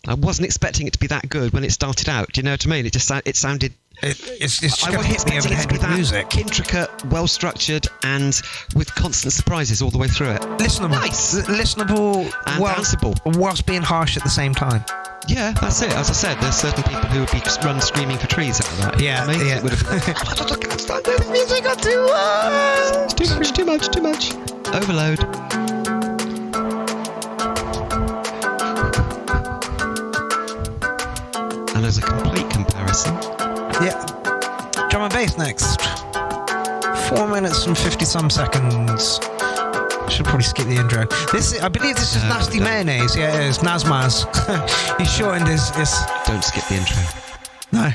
I wasn't expecting it to be that good when it started out. Do you know what I mean? It sounded. It's just going to hit me over the head with music. Intricate, well structured, and with constant surprises all the way through it. Listenable. Nice. Listenable and danceable. Whilst being harsh at the same time. Yeah, that's it. As I said, there's certain people who would be run screaming for trees out of that. Yeah, yeah. It would have been, I can't stand this music. It's too much. Overload. And as a complete comparison. Yeah. Drum and bass next. 4 minutes and 50-some seconds. Should probably skip the intro. I believe this is Nasty Mayonnaise. Yeah, it is. Nazmaz. He shortened his... Don't skip the intro. No.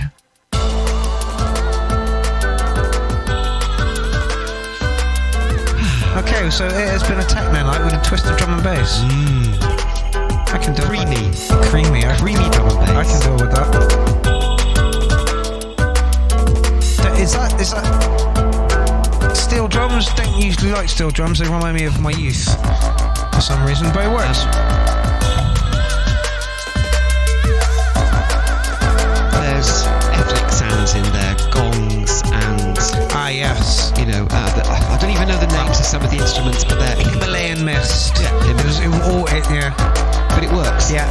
Okay, so it has been a techno night with a twisted drum and bass. I can do Creamy drum and bass. I can deal with that. Is that steel drums? Don't usually like steel drums. They remind me of my youth for some reason, but it works. There's ethnic sounds in there, gongs and yes. You know, I don't even know the names of some of the instruments, but they're Himalayan mist. Yeah, yeah. But it works. Yeah.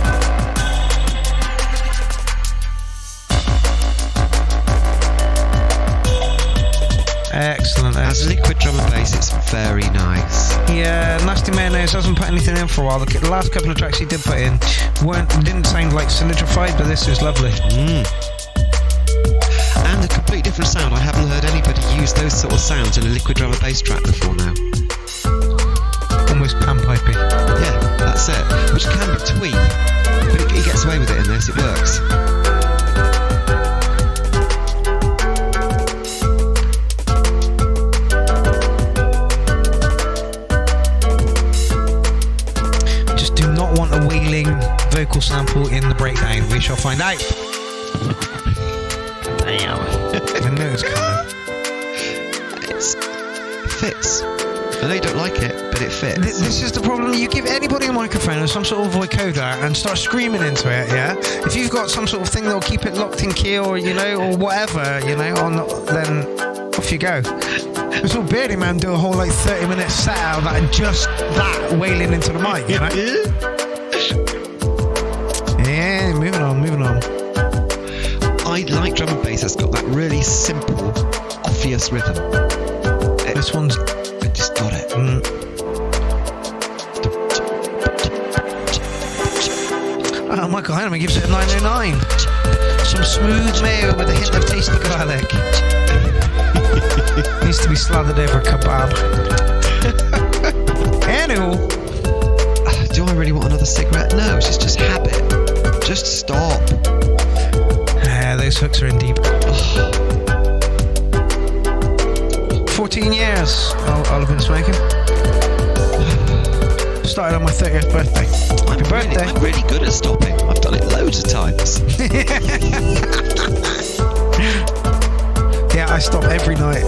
Excellent. As liquid drum and bass, it's very nice. Yeah, Nasty Mayonnaise hasn't put anything in for a while. The last couple of tracks he did put in didn't sound like solidified, but this is lovely. And a completely different sound. I haven't heard anybody use those sort of sounds in a liquid drum and bass track before now. Almost panpipey. Yeah, that's it. Which can be twee, but it gets away with it in this. It works. Just do not want a wheeling vocal sample in the breakdown. We shall find out. Damn. I knew it was coming. It fits. I know you don't like it, but it fits. This is the problem. You give anybody a microphone or some sort of vocoder and start screaming into it, yeah? If you've got some sort of thing that'll keep it locked in key or, or whatever, then off you go. I saw Beardy Man do a whole 30-minute set out of that and just that wailing into the mic, you know? Yeah, moving on. I like drum and bass that's got that really simple, obvious rhythm. This one's... I just got it. Oh, Michael Hanneman gives it a 909. some smooth mayo with a hint of tasty garlic. Needs to be slathered over a kebab. Anywho. Do I really want another cigarette? No, it's just habit. Just stop. Yeah, those hooks are in deep. 14 years I'll have been smoking. Started on my 30th birthday. Happy birthday. I'm really good at stopping. I've done it loads of times. Yeah, I stop every night.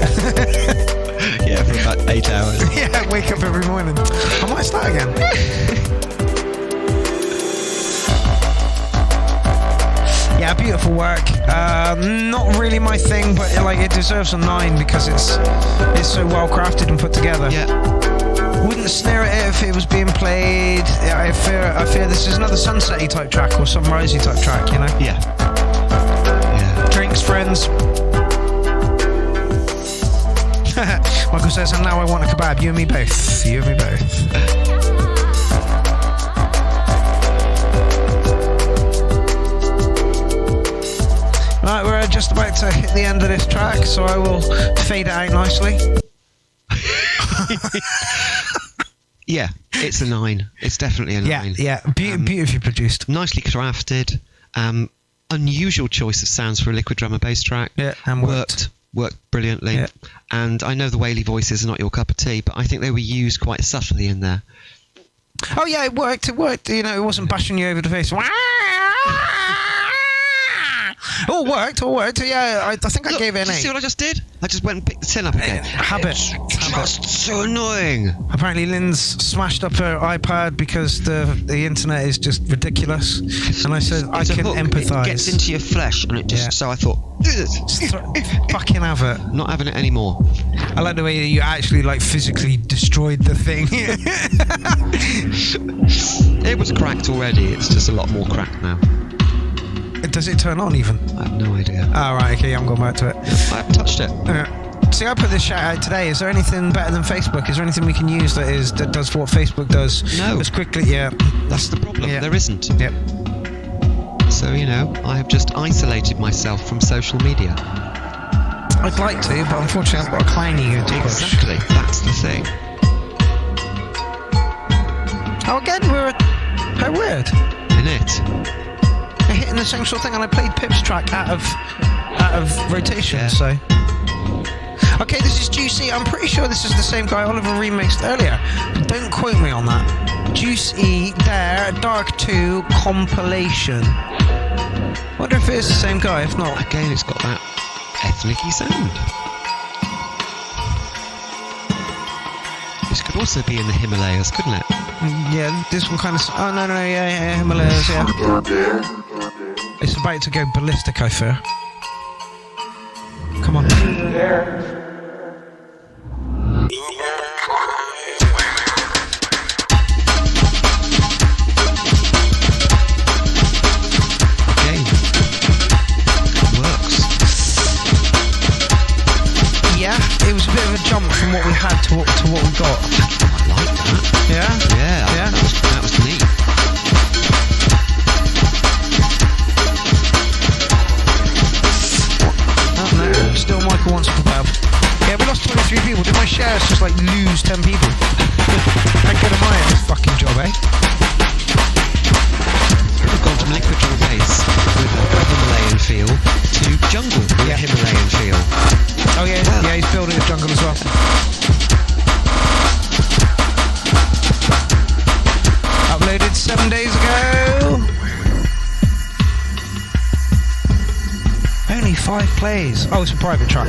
Yeah, for about 8 hours. Yeah, I wake up every morning. I might start again. Yeah, beautiful work. Not really my thing, but like it deserves a 9 because it's so well crafted and put together. Yeah. Wouldn't snare at it if it was being played. Yeah, I fear this is another sunset-y type track or sunrise-y type track, you know? Yeah. Drinks, friends. Michael says, and now I want a kebab. You and me both. You and me both. Right, we're just about to hit the end of this track, so I will fade it out nicely. Yeah, it's a 9. It's definitely a 9. Yeah, beautifully produced. Nicely crafted. Unusual choice of sounds for a liquid drum and bass track. Yeah, and worked brilliantly. Yeah. And I know the whaley voices are not your cup of tea, but I think they were used quite subtly in there. Oh yeah, it worked. You know, it wasn't bashing you over the face. All worked. Yeah, I think I gave it an 8. See what I just did? I just went and picked the tin up again. Habit. Just so annoying. Apparently Lynn's smashed up her iPad because the internet is just ridiculous. And I said, I can empathise. It gets into your flesh, and it just... So I thought... Fucking have it. Not having it anymore. I like the way that you actually, like, physically destroyed the thing. It was cracked already. It's just a lot more cracked now. Does it turn on even? I have no idea. Oh, right, okay, I'm going back to it. I haven't touched it. See, I put this shout out today. Is there anything better than Facebook? Is there anything we can use that does what Facebook does? No. As quickly, yeah. That's the problem. Yeah. There isn't. Yep. So, you know, I have just isolated myself from social media. I'd like to, but unfortunately I've got a clown ego to push. Exactly. That's the thing. Oh, again, how weird. In it. Hitting the same sort of thing, and I played Pip's track out of rotation. So okay, this is Juicy. I'm pretty sure this is the same guy Oliver remixed earlier, but don't quote me on that. Juicy there, Dark 2 compilation. Wonder if it is the same guy. If not, again, it's got that ethnic-y sound. This could also be in the Himalayas, couldn't it? Yeah, this one kind of... Oh, no, yeah, Himalayas, yeah. It's about to go ballistic, I fear. Come on. Again. Works. Yeah, it was a bit of a jump from what we had to what we got. I like that. Yeah? Yeah. That was neat. Still Michael wants a kebab. Yeah, we lost 23 people. Did my shares just like lose 10 people? How good am I at this fucking job, eh? We've gone from liquid drum bass with a Himalayan feel to jungle with a Himalayan feel. Oh yeah, he's building a jungle as well. Uploaded 7 days ago. Only 5 plays. Oh, it's a private track.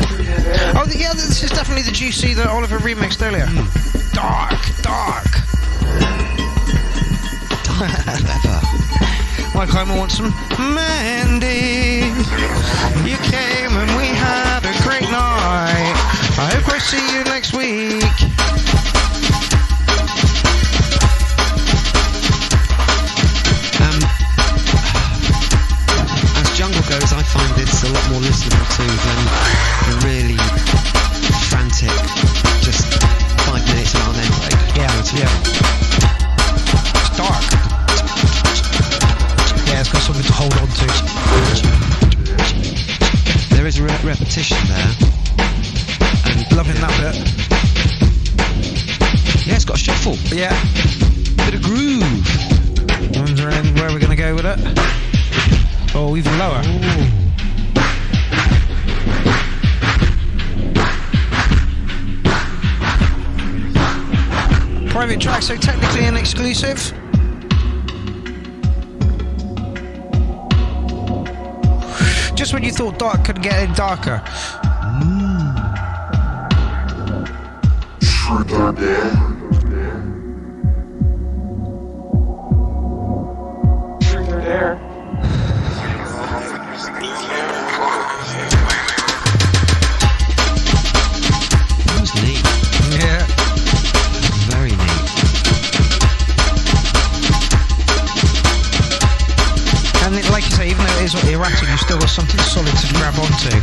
Oh, yeah, this is definitely the Juicy that Oliver remixed earlier. Dark. My climber wants some Mandy. You came and we had a great night. I hope I see you next week. Jungle goes, I find this a lot more listenable to than the really frantic, just 5 minutes and I'll then break. Yeah. It's dark. Yeah, it's got something to hold on to. repetition there. And Loving that bit. Yeah, it's got a shuffle. Yeah. Bit of groove. Wondering where we're going to go with it. Oh, even lower. Private track, so technically an exclusive. Just when you thought dark could get any darker. That was neat. Yeah. Very neat. And it, like you say, even though it is erratic, you've still got something solid to grab onto.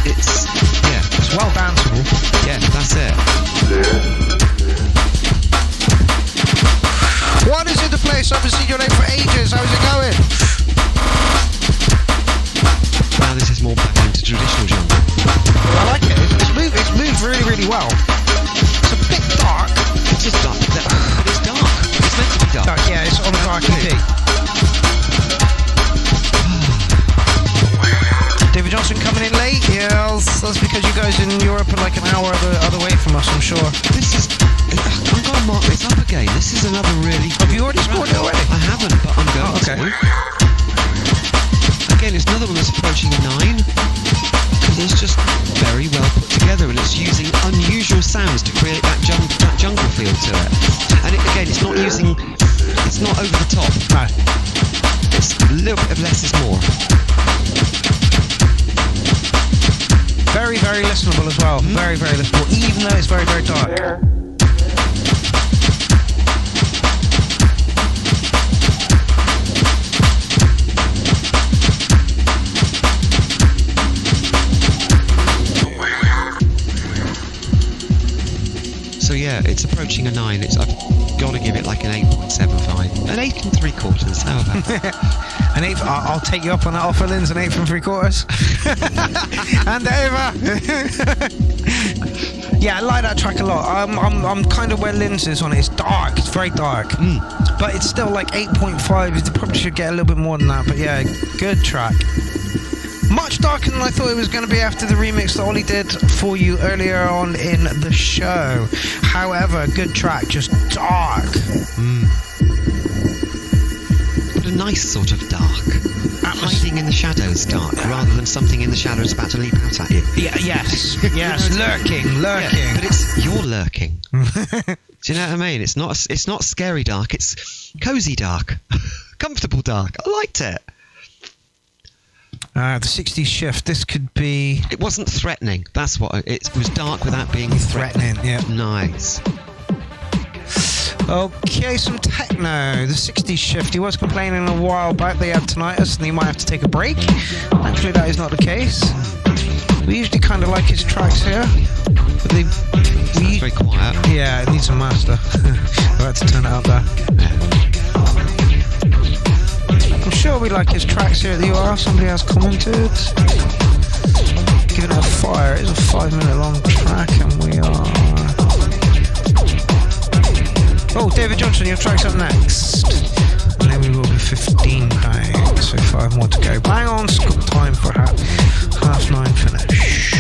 It's well danceable. Yeah, that's it. What is it, the place? I haven't seen your name for ages. How's it going? Now this is more back into traditional genre. I like it. It's moved really, really well. It's a bit dark. It's just dark, but it's dark. It's meant to be dark. Yeah, it's on a dark EP. David Johnson coming in late. Yeah, that's because you guys in Europe are like an hour other way from us, I'm sure. This is... I'm going to mark this up again. This is another really... Have you already scored it already? I haven't, but I'm going to. Again, it's another one that's approaching a 9. Because it's just very well put together, and it's using unusual sounds to create that jungle feel to it. And again, it's not using... It's not over the top. No. It's a little bit of less is more. Very, very listenable as well. Very, very listenable, even though it's very, very dark. So yeah, it's approaching a 9. I've got to give it like an 8.75. An 8 3/4. How about that? An 8. I'll take you up on that offer, Lynn's an 8 3/4. And over. Yeah, I like that track a lot. I'm kind of where Lynn's is on it. It's dark. It's very dark. But it's still like 8.5. You probably should get a little bit more than that. But yeah, good track. Much darker than I thought it was going to be after the remix that Ollie did for you earlier on in the show. However, good track, just dark. But a nice sort of dark. Hiding in the shadows dark, rather than something in the shadows about to leap out at you. Yeah, yes, lurking. Yeah, but you're lurking. Do you know what I mean? It's not scary dark, it's cozy dark. Comfortable dark. I liked it. The 60s shift, this could be... It wasn't threatening, that's what... It was dark without being threatening. Yeah. Nice. Okay, some techno. The 60s shift, he was complaining a while back they had tinnitus and he might have to take a break. Thankfully that is not the case. We usually kind of like his tracks here. But It's very quiet. Yeah, it needs a master. I had to turn it up there. I'm sure we like his tracks here at the UR. Somebody has commented. Giving it a fire. It is a 5-minute long track, and we are... Oh, David Johnson, your track's up next. And then we will be 15 down, so 5 more to go. Bang on, got time for a 9:30 finish.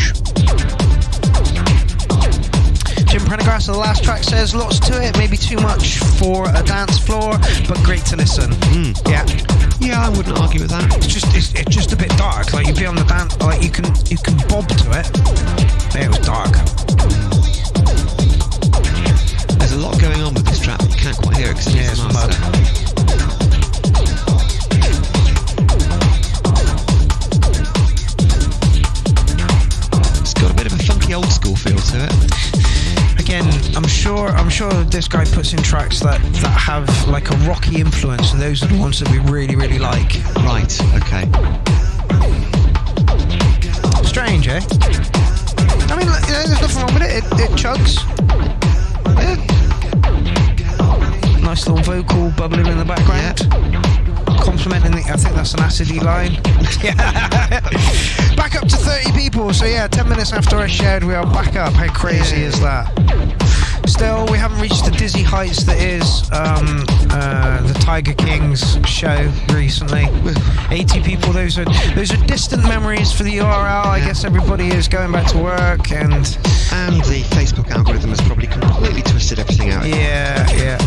Jim Prendergrass, the last track, says lots to it, maybe too much for a dance floor, but great to listen. Yeah, I wouldn't argue with that. It's just a bit dark. Like you'd be on the dance, like you can bob to it. Yeah, it was dark. There's a lot going on with this track, but you can't quite hear it because it's a master. It's got a bit of a funky old school feel to it. Again, I'm sure this guy puts in tracks that have like a rocky influence, and those are the ones that we really, really like. Right, okay. Strange, eh? I mean, there's nothing wrong with it. It chugs. Yeah. Nice little vocal bubbling in the background. complimenting I think that's an acidy line. Yeah. Back up to 30 people. So yeah, 10 minutes after I shared, we are back up. How crazy is that? Still, we haven't reached the dizzy heights that is the Tiger King's show recently. 80 people. Those are distant memories for the URL. I guess everybody is going back to work, and the Facebook algorithm has probably completely twisted everything out. Yeah.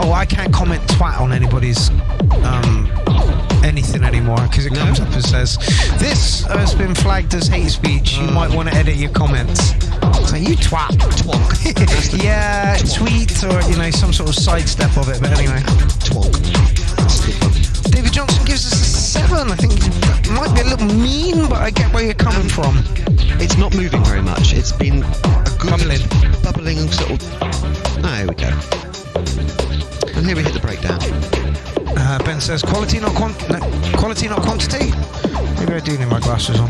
Oh, I can't comment twat on anybody's anything anymore because it comes up and says this has been flagged as hate speech. You might want to edit your comments. So you twat. Twonk. Yeah, tweet or some sort of sidestep of it. But anyway, twonk. David Johnson gives us a 7. I think it might be a little mean, but I get where you're coming from. It's not moving very much. It's been a good bubbling sort of. There we go. And here we hit the breakdown. Ben says quality not quality not quantity. Maybe I do need my glasses on.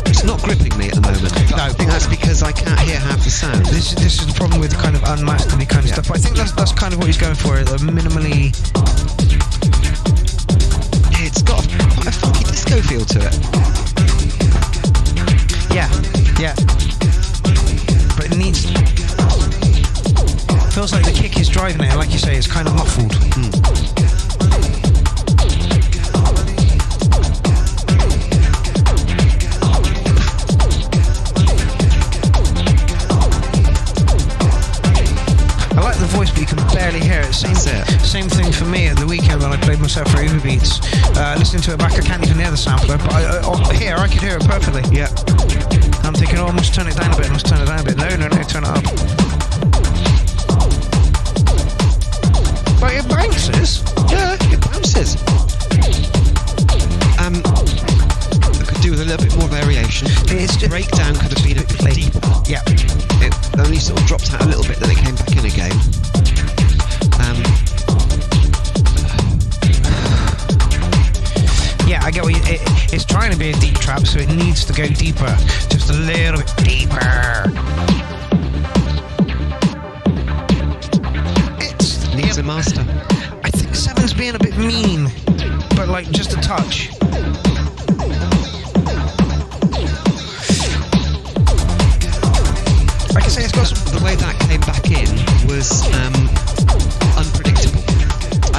It's not gripping me at the moment. No, I think that's because I can't hear half the sound. This is the problem with kind of unmastery kind of stuff. I think that's kind of what he's going for. Minimally. It's got quite a funky disco feel to it. Yeah. But it needs. Feels like the kick is driving it. Like you say, it's kind of muffled. I like the voice, but you can barely hear it. Same thing for me at the weekend when I played myself for Uber Beats. Listening to it back, I can't even hear the sampler, but I could hear it perfectly. Yeah. I'm thinking, I must turn it down a bit, No, turn it up. But it bounces. Yeah, it bounces. I could do with a little bit more variation. It's just breakdown could have been a bit deeper. Yeah. It only sort of dropped out a little bit, then it came back in again. Yeah, I get what it's trying to be a deep trap, so it needs to go deeper. Just a little bit deeper. It needs a master. I think 7's being a bit mean, but like just a touch. Like I say, it's got some... The way that came back in was unpredictable.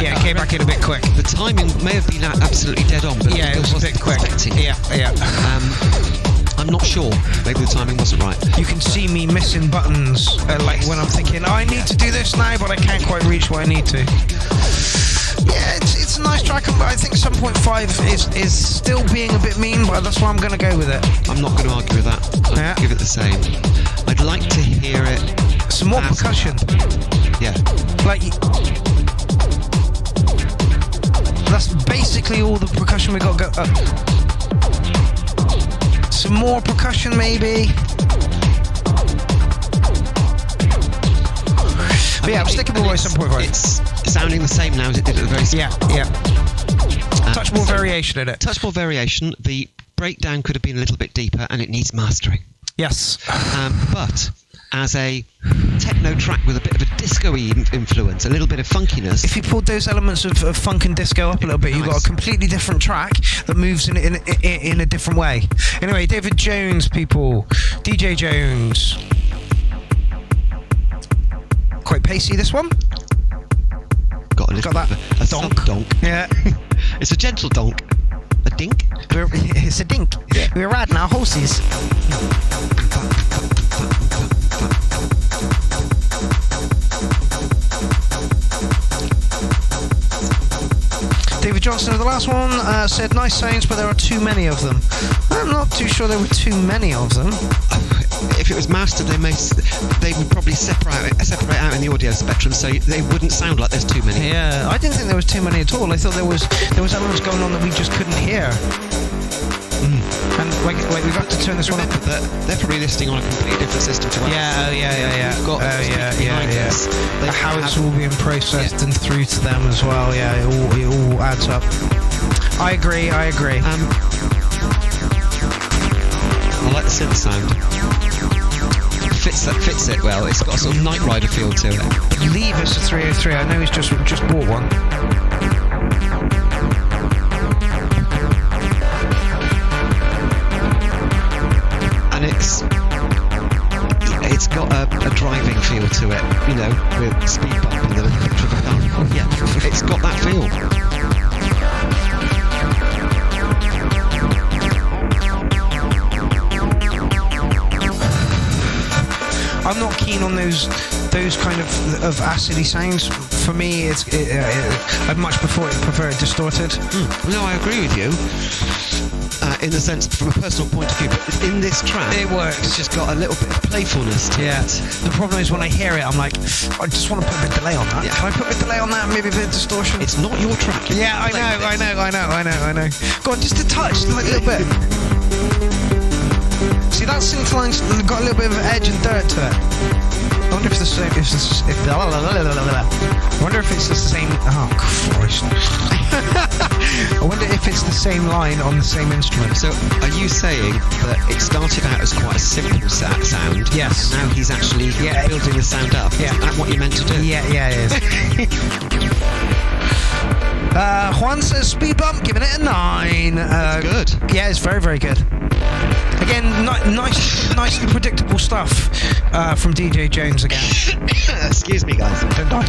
Yeah, it came back in a bit quick. The timing may have been absolutely dead on, but yeah, it was a bit quick. Yeah. I'm not sure. Maybe the timing wasn't right. You can see me missing buttons, like when I'm thinking, I need to do this now, but I can't quite reach what I need to. Yeah, it's a nice track, but I think 7.5 is still being a bit mean, but that's why I'm going to go with it. I'm not going to argue with that. I'll give it the same. I'd like to hear it. Some more percussion. Yeah. Like... That's basically all the percussion we got go. Some more percussion, maybe. But yeah, I'm sticking with 7.5. It's sounding the same now as it did at the very start. Yeah. Touch more variation in it. Touch more variation. The breakdown could have been a little bit deeper, and it needs mastering. Yes. But as a techno track with a bit of a disco-y influence, a little bit of funkiness. If you pulled those elements of funk and disco up a little bit, you've got a completely different track that moves in a different way. Anyway, David Jones, people. DJ Jones. Quite pacey, this one. Got that a donk. Yeah. It's a gentle donk. A dink? It's a dink. Yeah. We're riding our horses. David Johnson of the last one said nice sounds, but there are too many of them. I'm not too sure there were too many of them. If it was mastered, they would probably separate out in the audio spectrum, so they wouldn't sound like there's too many. Yeah, I didn't think there was too many at all. I thought there was elements going on that we just couldn't hear. And like we've got to turn this one up. They're probably listening on a completely different system to us. Yeah. Got how it's all being processed and through to them as well. Yeah, it all adds up. I agree. I like the synth sound. Fits it well. It's got a sort of Knight Rider feel to it. I believe it's a 303. I know he's just bought one. And it's got a driving feel to it, you know, with speed bump and the electric car. Yeah, it's got that feel. I'm not keen on those kind of acidy sounds. For me, I'd much prefer it distorted. No, I agree with you. In the sense, from a personal point of view, but in this track, it works. It's just got a little bit of playfulness to it. The problem is when I hear it, I'm like, I just want to put a bit of delay on that. Yeah. Can I put a bit of delay on that? Maybe a bit of distortion. It's not your track. Yeah, I know. Go on, just a touch, like a little bit. See, that synth line's got a little bit of edge and dirt to it. I wonder if it's the same. I wonder if it's the same. Oh Christ! I wonder if it's the same line on the same instrument. So, are you saying that it started out as quite a simple sound? Yes. And now he's actually building the sound up. Yeah. Is that what you meant to do? Yeah, it is. Juan says speed bump, giving it a 9. Good. Yeah, it's very, very good. Again, nicely predictable stuff from DJ Jones again. Excuse me, guys. Don't die.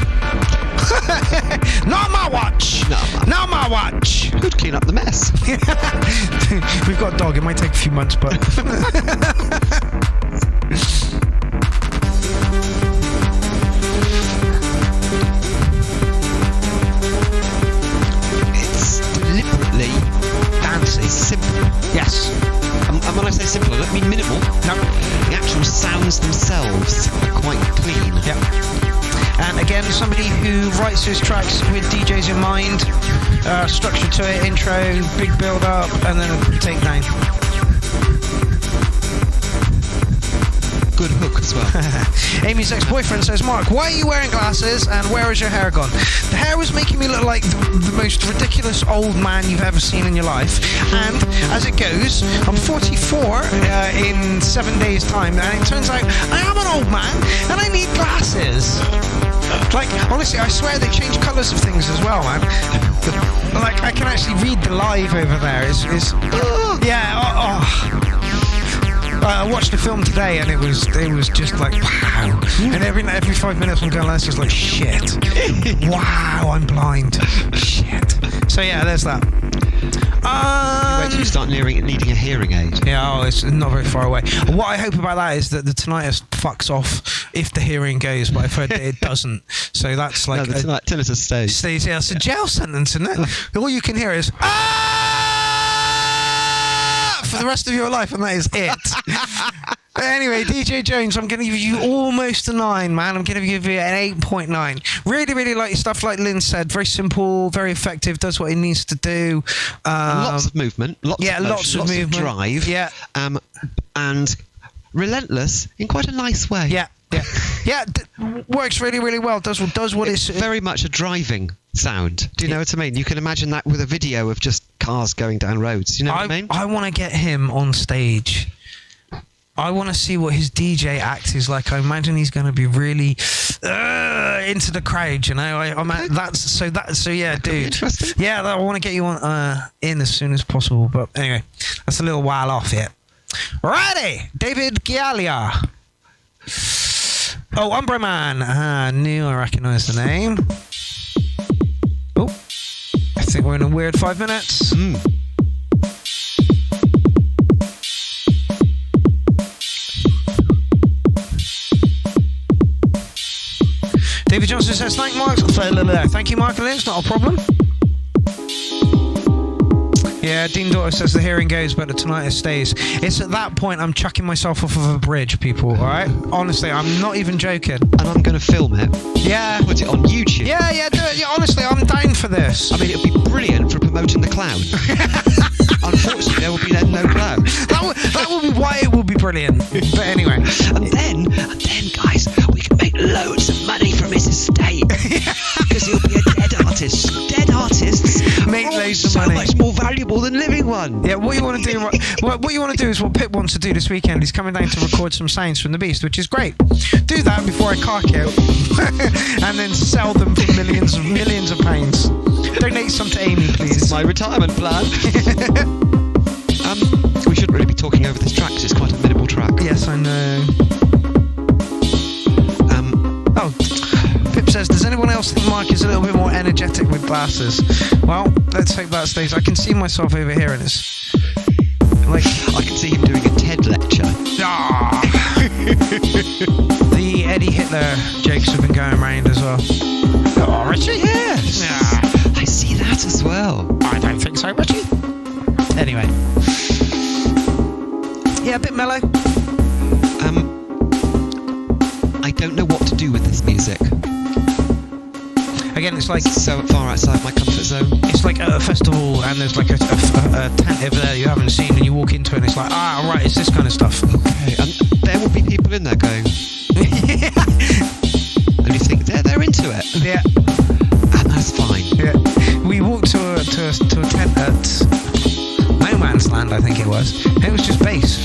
Not my watch. Not my watch. Could clean up the mess. We've got a dog. It might take a few months, but. It's deliberately dancey, simple. Yes. And when I say simple, I don't mean minimal. No. The actual sounds themselves are quite clean. Yep. And again, somebody who writes his tracks with DJs in mind, structure to it, intro, big build up, and then a takedown. Good hook as well. Amy's ex-boyfriend says, Mark, why are you wearing glasses and where is your hair gone? The hair was making me look like the most ridiculous old man you've ever seen in your life. And as it goes, I'm 44 in 7 days' time, and it turns out I am an old man and I need glasses. Like, honestly, I swear they change colours of things as well, man. Like, I can actually read the live over there. I watched the film today and it was just like, wow. And every 5 minutes I'm going like this, just like, shit. Wow, I'm blind. Shit. So yeah, there's that. Wait till you start needing a hearing aid. Yeah, it's not very far away. What I hope about that is that the tinnitus fucks off if the hearing goes, but I've heard that it doesn't. So that's like... No, the tinnitus stays. Yeah, it's a jail sentence, isn't it? All you can hear is... for the rest of your life, and that is it. But anyway, DJ Jones, I'm going to give you almost a 9, man. I'm going to give you an 8.9. Really, really like your stuff, like Lynn said. Very simple, very effective, does what it needs to do. Lots of movement, lots of movement, drive, and relentless in quite a nice way. Works really, really well. Does what it's very much a driving sound. Do you know what I mean? You can imagine that with a video of just cars going down roads. You know what I mean? I want to get him on stage. I want to see what his DJ act is like. I imagine he's going to be really into the crowd. You know, yeah, dude. Interesting. Yeah, I want to get you on in as soon as possible. But anyway, that's a little while off yet. Righty, David Gialia. Oh, Umbro Man. I recognise the name. Oh, I think we're in a weird 5 minutes. David Johnson says, thank you, Mark and Lynch, not a problem. Yeah, Dean Daughter says the hearing goes, but the tinnitus stays. It's at that point I'm chucking myself off of a bridge, people, alright? Honestly, I'm not even joking. And I'm going to film it. Yeah. Put it on YouTube. Yeah, do it. Yeah, honestly, I'm down for this. I mean, it would be brilliant for promoting the clown. Unfortunately, there will be then no clown. That will be why it will be brilliant. But anyway. And then, guys, we can make loads of money from his estate. Because he'll be a dead artist. Dead artists donate loads of so money. much more valuable than living one. Yeah, what you want to do? What you want to do is what Pip wants to do this weekend. He's coming down to record some sounds from the Beast, which is great. Do that before I car kill, and then sell them for millions of pounds. Donate some to Amy, please. This is my retirement plan. We shouldn't really be talking over this track because it's quite a minimal track. Yes, I know. Pip says, does anyone else think Mark is a little bit more energetic with glasses? Well, let's hope that stays. I can see myself over here and it's like... I can see him doing a TED lecture. The Eddie Hitler jokes have been going around as well. Oh, Richie? Yes. I see that as well. I don't think so, Richie. Anyway. Yeah, a bit mellow. I don't know what to do with this music. Again, it's like so far outside my comfort zone. It's like at a festival and there's like a tent over there you haven't seen and you walk into it and it's like, right, it's this kind of stuff. Okay, and there will be people in there going... and you think, they're into it. Yeah. And that's fine. Yeah. We walked to a tent at No Man's Land, I think it was. It was just bass.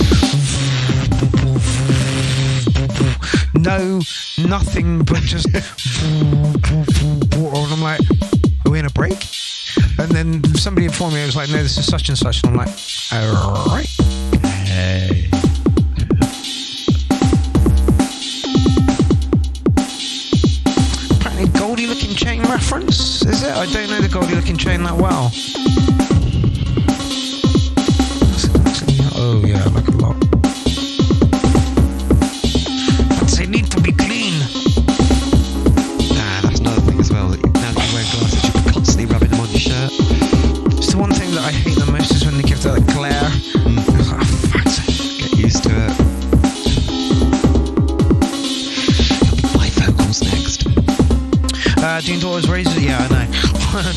No, nothing but just... and I'm like, are we in a break? And then somebody informed me, I was like, no, this is such and such. And I'm like, alright. Okay. Apparently Goldie Looking Chain reference, is it? I don't know the Goldie Looking Chain that well. Oh yeah, like a lot. But they need to be clean. That's another thing as well. Now that you're wearing glasses, you're constantly rubbing them on your shirt. It's the one thing that I hate the most is when they give that glare. It's like, fuck's sake. Get used to it. My vocals next. Dean Daughters raises, yeah, I know.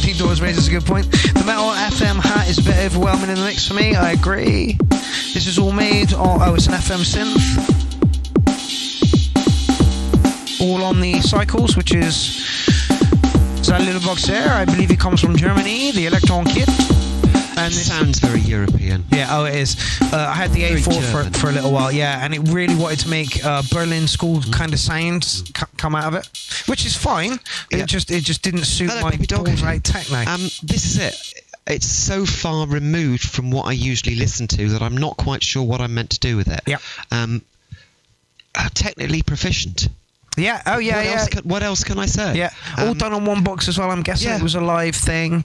Dean Daughters raises a good point. The Metal FM hat is a bit overwhelming in the mix for me. I agree. This is all made. It's an FM synth. All on the Cycles, which is that little box there. I believe it comes from Germany. The Electron kit. And this sounds very European. Yeah, it is. I had the A4 for a little while, yeah, and it really wanted to make Berlin school kind of sounds come out of it, which is fine. Yeah. It just didn't suit my balls right techno. This is it. It's so far removed from what I usually listen to that I'm not quite sure what I'm meant to do with it. Yeah. Technically proficient. Yeah. Oh yeah. What else can I say? Yeah. All done on one box as well. I'm guessing it was a live thing.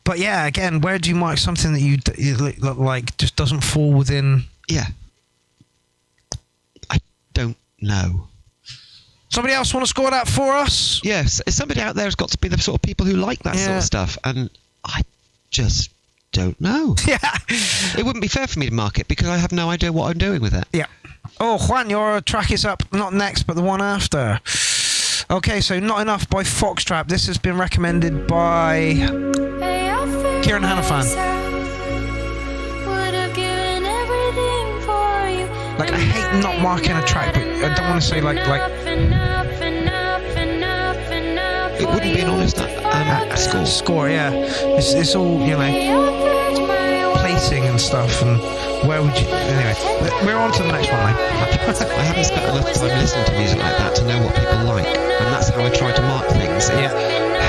But yeah, again, where do you mark something that you look like just doesn't fall within? Yeah. I don't know. Somebody else want to score that for us? Yes. Somebody out there has got to be the sort of people who like that sort of stuff, and I just don't know. Yeah. It wouldn't be fair for me to mark it because I have no idea what I'm doing with it. Yeah. Oh, Juan, your track is up. Not next, but the one after. Okay, so Not Enough by Foxtrap. This has been recommended by Kieran Hannafan. Like, I hate not marking a track, but I don't want to say like. It wouldn't be an honest score. Score, yeah. It's all, placing and stuff, and where would you... Anyway, we're on to the next one, mate. I haven't spent enough time listening to music like that to know what people like, and that's how I try to mark things. Yeah.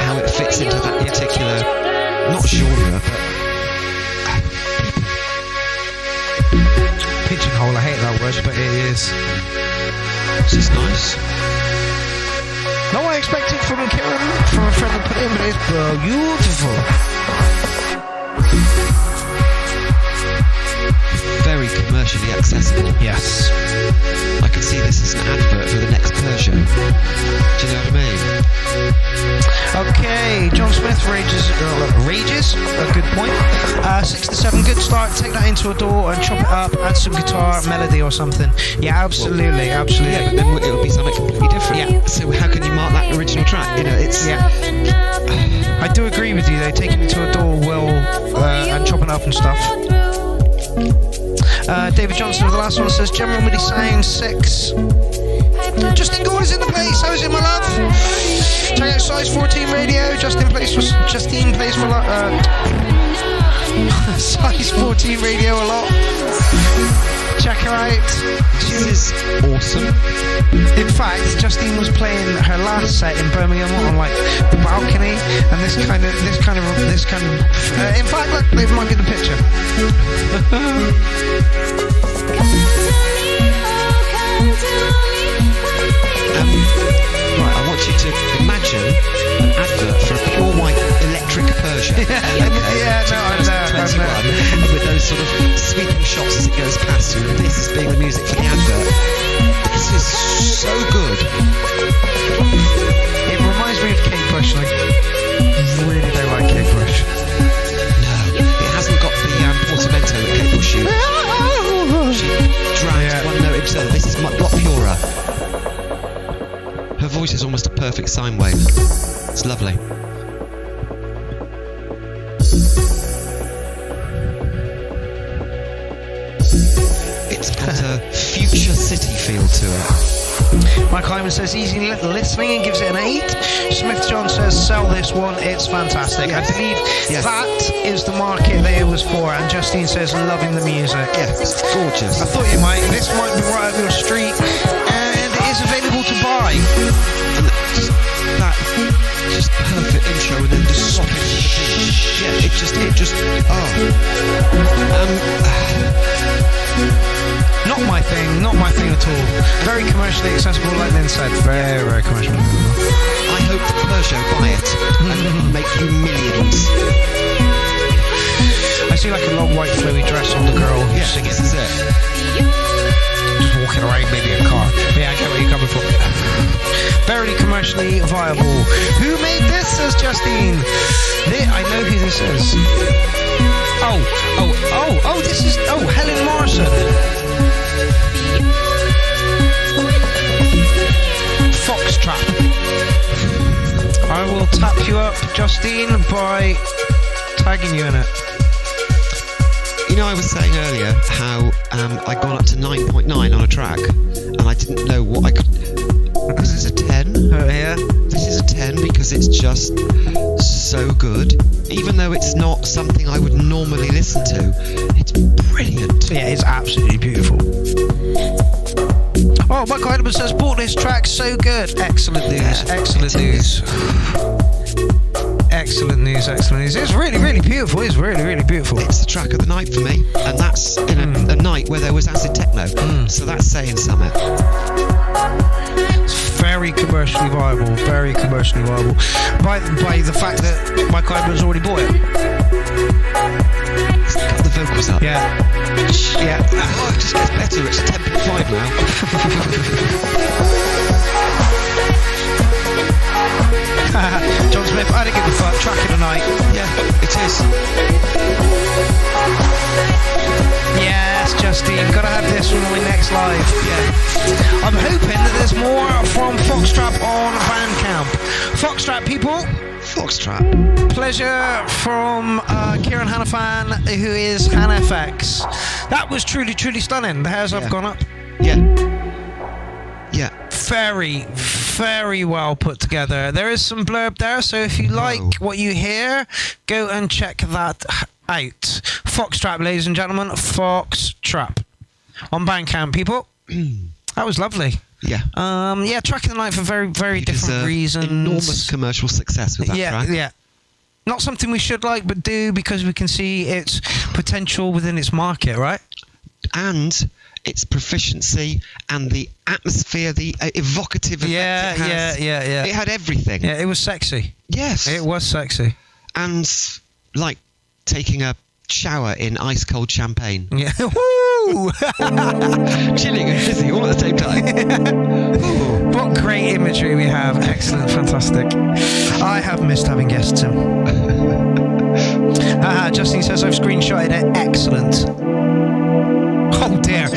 How it fits into that particular, not genre, but pigeonhole. I hate that word, but it is. This is nice. Not what I expected from Kieran, from a friend that put it in, but it's beautiful. Very commercially accessible. Yes. I can see this as an advert for the next Persia. Do you know what I mean? Okay, John Smith rages, a good point. 6 to 7, good start. Take that into a door and chop it up, add some guitar melody or something. Yeah, absolutely. Yeah, but then it would be something completely different. Yeah. So how can you mark that original track? It's... Yeah. I do agree with you though, taking it to a door and chopping it up and stuff. David Johnson of the last one says, General MIDI Sound 6. Justin Gore is in the place. How is it, my love? Check out Size 14 Radio. Justine plays for Size 14 Radio a lot. Check her out. This is awesome. In fact, Justine was playing her last set in Birmingham on like the balcony, and this kind of. In fact, look, this might be the picture. Right, I want you to imagine an advert for a pure white electric Persia. With those sort of sweeping shots as it goes past you. This is being the music for the advert. This is so good. It reminds me of Kate Bush, and I really don't like Kate Bush. No, it hasn't got the portamento that Kate Bush used. She drags one note into the other. This is a lot purer. Her voice is almost a perfect sine wave. It's lovely. It's got a future city feel to it. Mike Hyman says easy listening and gives it an 8. Smith John says sell this one, it's fantastic. I believe that is the market that it was for, and Justine says loving the music. Yeah, it's gorgeous. I thought this might be right up your street, and it is available to buy. And that just perfect intro, and then just swap it to the beat. Yeah, it just not my thing at all. Very commercially accessible, like Lynn said. Very, very commercial. I hope Peugeot buy it and make you millions. I see like a long white flowy dress on the girl singing. This is it. Just walking around, maybe a car. But yeah, I get where you're coming from. Very commercially viable. Who made this, says Justine? I know who this is. This is Helen Morrison. Foxtrot. I will tap you up, Justine, by tagging you in it. You know, I was saying earlier how I'd gone up to 9.9 on a track, and I didn't know what I could. This is a 10. Oh yeah. This is a 10 because it's just so good. Even though it's not something I would normally listen to, it's brilliant. Yeah, it's absolutely beautiful. Oh, Mike Heidemann says, bought this track, so good. Excellent news, excellent news. Excellent news, excellent news. It's really, really beautiful. It's really, really beautiful. It's the track of the night for me, and that's in a night where there was acid techno. So that's saying something. It's very commercially viable, very commercially viable. By the fact that Mike Heideman's already bought it. Got the vocals up. Yeah. Yeah. Oh, it just gets better. It's 10.5 now. John Smith, I don't give a fuck. Track of the night. Yeah, it is. Yes, Justine, gotta have this when we're next live. Yeah. I'm hoping that there's more from Foxtrap on Bandcamp. Foxtrap, people. Foxtrap. Pleasure from Kieran Hanafan, who is HanFX. That was truly, truly stunning. The hairs have gone up. Yeah. Yeah. Very, very well put together. There is some blurb there, so if you like what you hear, go and check that out. Foxtrap, ladies and gentlemen. Foxtrap. On Bandcamp, people. That was lovely. Yeah. Track of the night for very, very different reasons. Enormous commercial success with that track. Yeah. Not something we should like, but do because we can see its potential within its market, right? And its proficiency and the atmosphere, the evocative effect it has. Yeah. It had everything. Yeah, it was sexy. Yes. It was sexy. And like taking a shower in ice cold champagne. Yeah. Woo! Chilling and fizzy all at the same time. What great imagery we have. Excellent, fantastic. I have missed having guests in. Justine says I've screenshotted it. Excellent. Oh dear.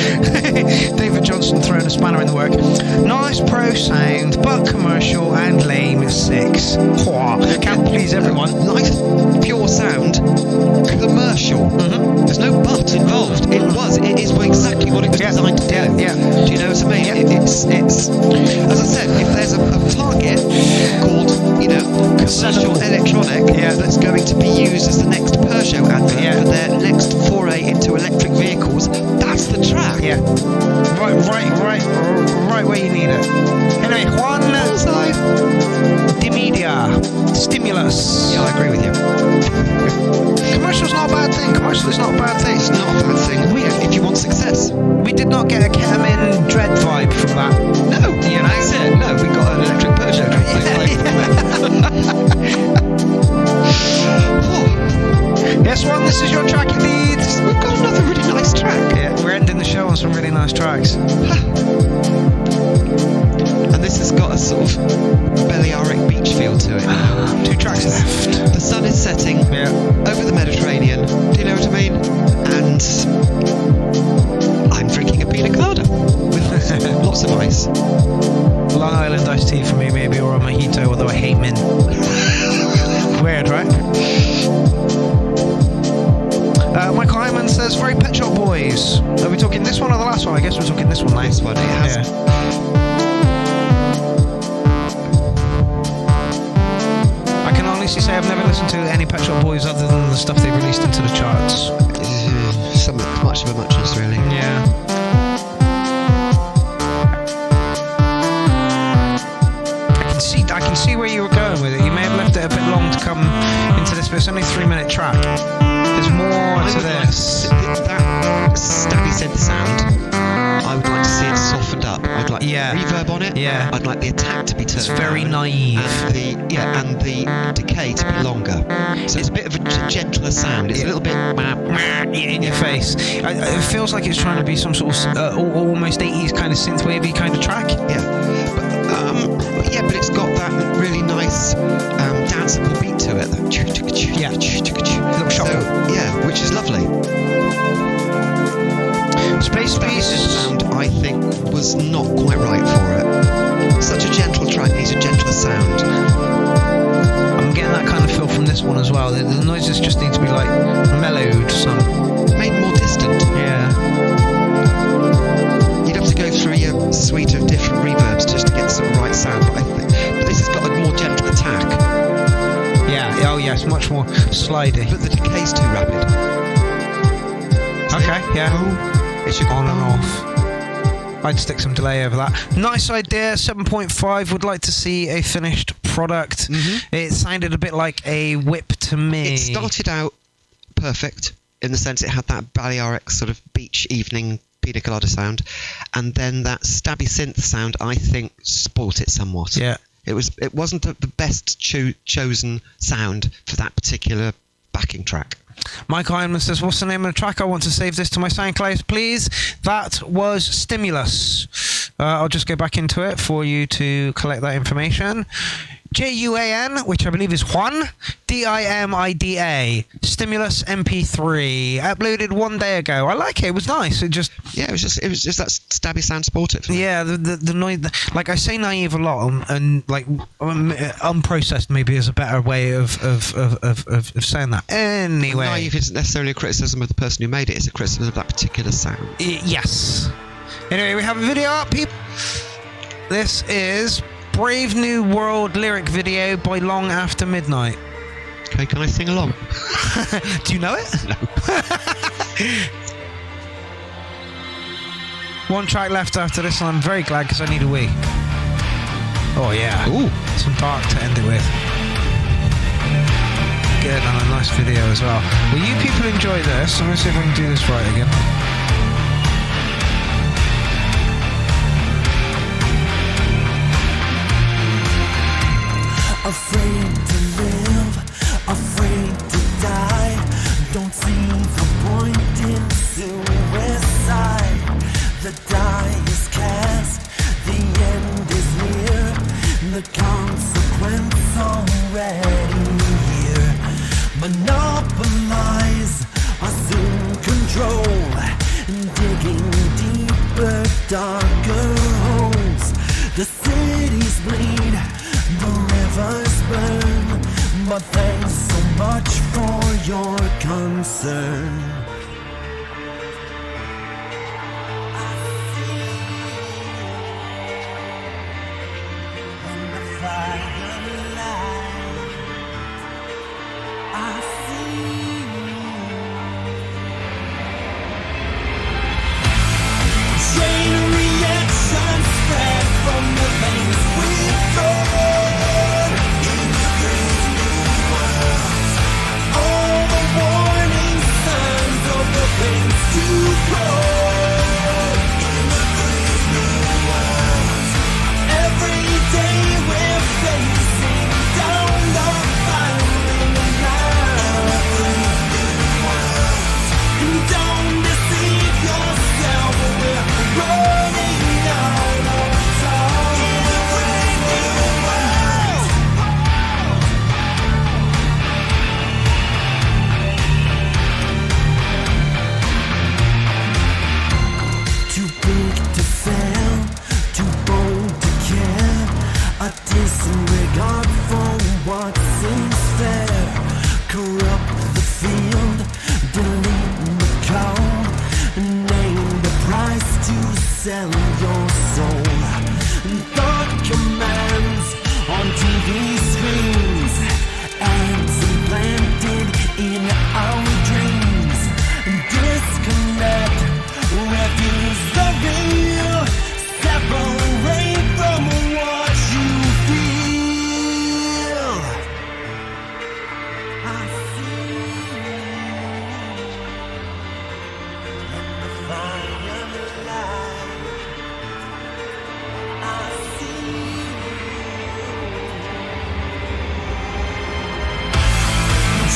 David Johnson throwing a spanner in the work. Nice pro sound, but commercial and lame 6. Can't please everyone. Nice pure sound, commercial. There's no but involved. It is exactly what it was designed to do. Yeah. Do you know what I mean? It's as I said, if there's a target called Stimulus. Yeah, I agree with you. Commercial's not a bad thing. Commercial is not a bad thing. It's not a bad thing. If you want success. We did not get a ketamine dread vibe from that. No, you know, that's it. No, we got an electric Peugeot. Guess what? This is your track indeed. We've got another really nice track. Yeah, we're ending the show on some really nice tracks. And this has got a sort of Balearic beach feel to it. 2 tracks left. The sun is setting over the Mediterranean. Do you know what I mean? And I'm drinking a pina colada with lots of ice. Long Island iced tea for me, maybe, or a mojito, although I hate mint. Weird, right? Michael Hyman says, very Pet Shop Boys. Are we talking this one or the last one? I guess we're talking this one. Nice one. It has. Yeah. I can honestly say I've never listened to any Pet Shop Boys other than the stuff they released into the charts. Much of a muchness, really. Yeah. I can see where you were going with it. You may have left it a bit long to come into this, but it's only a 3-minute track. There's more to this. That stabby synth sound, I would like to see it softened up. I'd like reverb on it. Yeah. I'd like the attack to be turned. It's very naive. And the decay to be longer. So it's a bit of a gentler sound. It's a little bit in your face. It feels like it's trying to be some sort of almost 80s kind of synthwavey kind of track. But it's got that really nice danceable beat to it. Yeah. Little shuffle. Which is lovely. Space sound, I think, was not quite right for it. Such a gentle track needs a gentler sound. I'm getting that kind of feel from this one as well. The noises just need to be like mellowed some. Made more distant. Yeah. You'd have to go through your suite of different reverbs just to get the sort of right sound, but this has got a more gentle attack. Yeah, oh yeah, it's much more slidey. But the decay's too rapid. Okay, yeah. It should on and off. I'd stick some delay over that. Nice idea. 7.5. Would like to see a finished product. It sounded a bit like a whip to me. It started out perfect in the sense it had that Balearic sort of beach evening pina colada sound, and then that stabby synth sound, I think, spoilt it somewhat. Yeah. It wasn't the best chosen sound for that particular backing track. Mike Ironman says, what's the name of the track? I want to save this to my SoundCloud, please. That was Stimulus. I'll just go back into it for you to collect that information. Juan, which I believe is Juan, Dimida, Stimulus MP3, uploaded 1 day ago. I like it. It was nice. It was just that stabby sound sported. Yeah, the noise. Like I say, naive a lot, and like unprocessed maybe is a better way of saying that. Anyway, naive isn't necessarily a criticism of the person who made it. It's a criticism of that particular sound. Yes. Anyway, we have a video up, people. This is Brave New World lyric video by Long After Midnight. Okay, can I sing along? Do you know it? No. 1 track left after this, and I'm very glad because I need a wee. Oh yeah. Ooh. Some dark to end it with. Good, and a nice video as well. Will you people enjoy this? I'm going to see if I can do this right again. Afraid to live, afraid to die. Don't see the point in suicide. The die is cast, the end is near. The consequence already here. Monopolize, assume control. Digging deeper, darker holes. The cities bleed, the rivers burn, but thanks so much for your concern. I see when the fire light. I see chain reaction spread from the veins we throw. God for what seems fair. Corrupt the field, delete the code, name the price to sell your soul. God commands on TV screens, ads implanted in our dreams. Disconnect, refuse the real, separate from what you feel. I see in the firelight. I see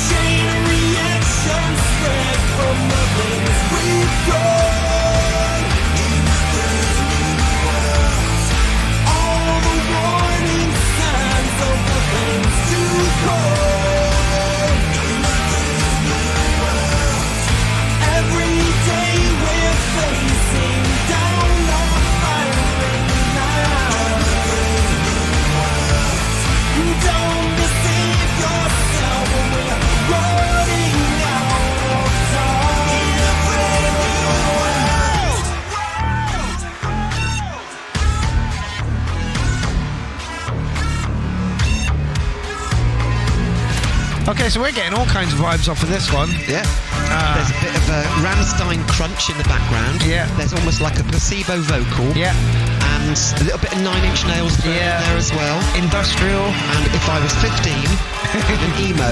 chain reaction spread from the things we've done. All the warning signs of the things to come. Every day we're facing down the firing line. Don't deceive yourself, we're running out of time. Okay, so we're getting all kinds of vibes off of this one. Yeah. There's a bit of a Rammstein crunch in the background. Yeah. There's almost like a placebo vocal. Yeah. And a little bit of 9 Inch Nails thrown in there as well. Industrial. And if I was 15, an emo,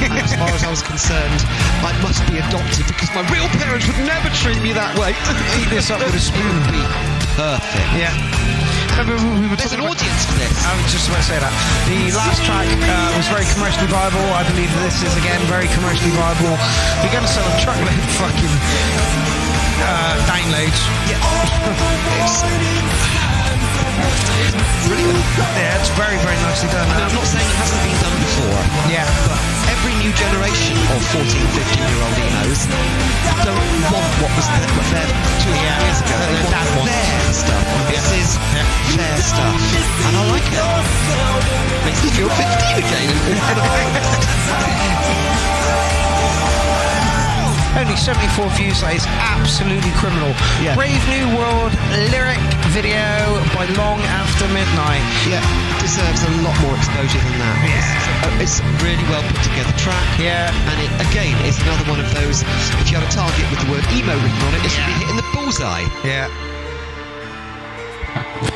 and as far as I was concerned, I must be adopted because my real parents would never treat me that way. Eat this up with a spoon. Be perfect. Yeah. There's an audience for this. I was just about to say that. The last track was very commercially viable. I believe this is, again, very commercially viable. You're going to sell a truckload of fucking downloads. Yeah. It's brilliant. Yeah, it's very, very nicely done. I mean, I'm not saying it hasn't been done before. Yeah. But every new generation of 14, 15-year-old emos don't want what was there 2 years ago. They want their stuff. This is their stuff. And I like it. Makes me feel 15 again. Only 74 views, that is absolutely criminal. Yeah. Brave New World lyric video by Long After Midnight. Yeah, deserves a lot more exposure than that. Yeah. It's a really well put together track. Yeah. And it, again, is another one of those, if you had a target with the word emo written on it, this would be hitting the bullseye. Yeah.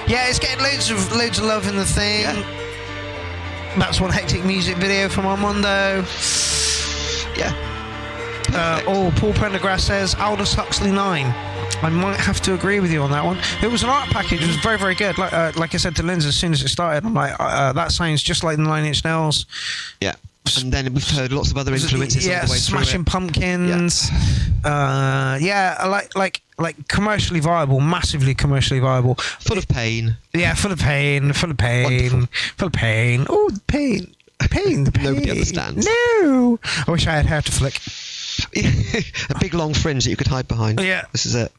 Yeah, it's getting loads of love in the thing. Yeah. That's one hectic music video from Armando. Yeah. Paul Prendergrass says Aldous Huxley 9. I might have to agree with you on that one. It was an art package. It was very, very good. Like I said to Lindsay as soon as it started, I'm like, that sounds just like the 9 Inch Nails. Yeah. And then we've heard lots of other influences on the way through Smashing it. Pumpkins. Yeah. Like commercially viable, massively commercially viable. Full of pain. Yeah, full of pain. Wonderful. Full of pain. Oh, the pain. The pain. Nobody understands. No. I wish I had hair to flick. A big long fringe that you could hide behind. Yeah. This is it.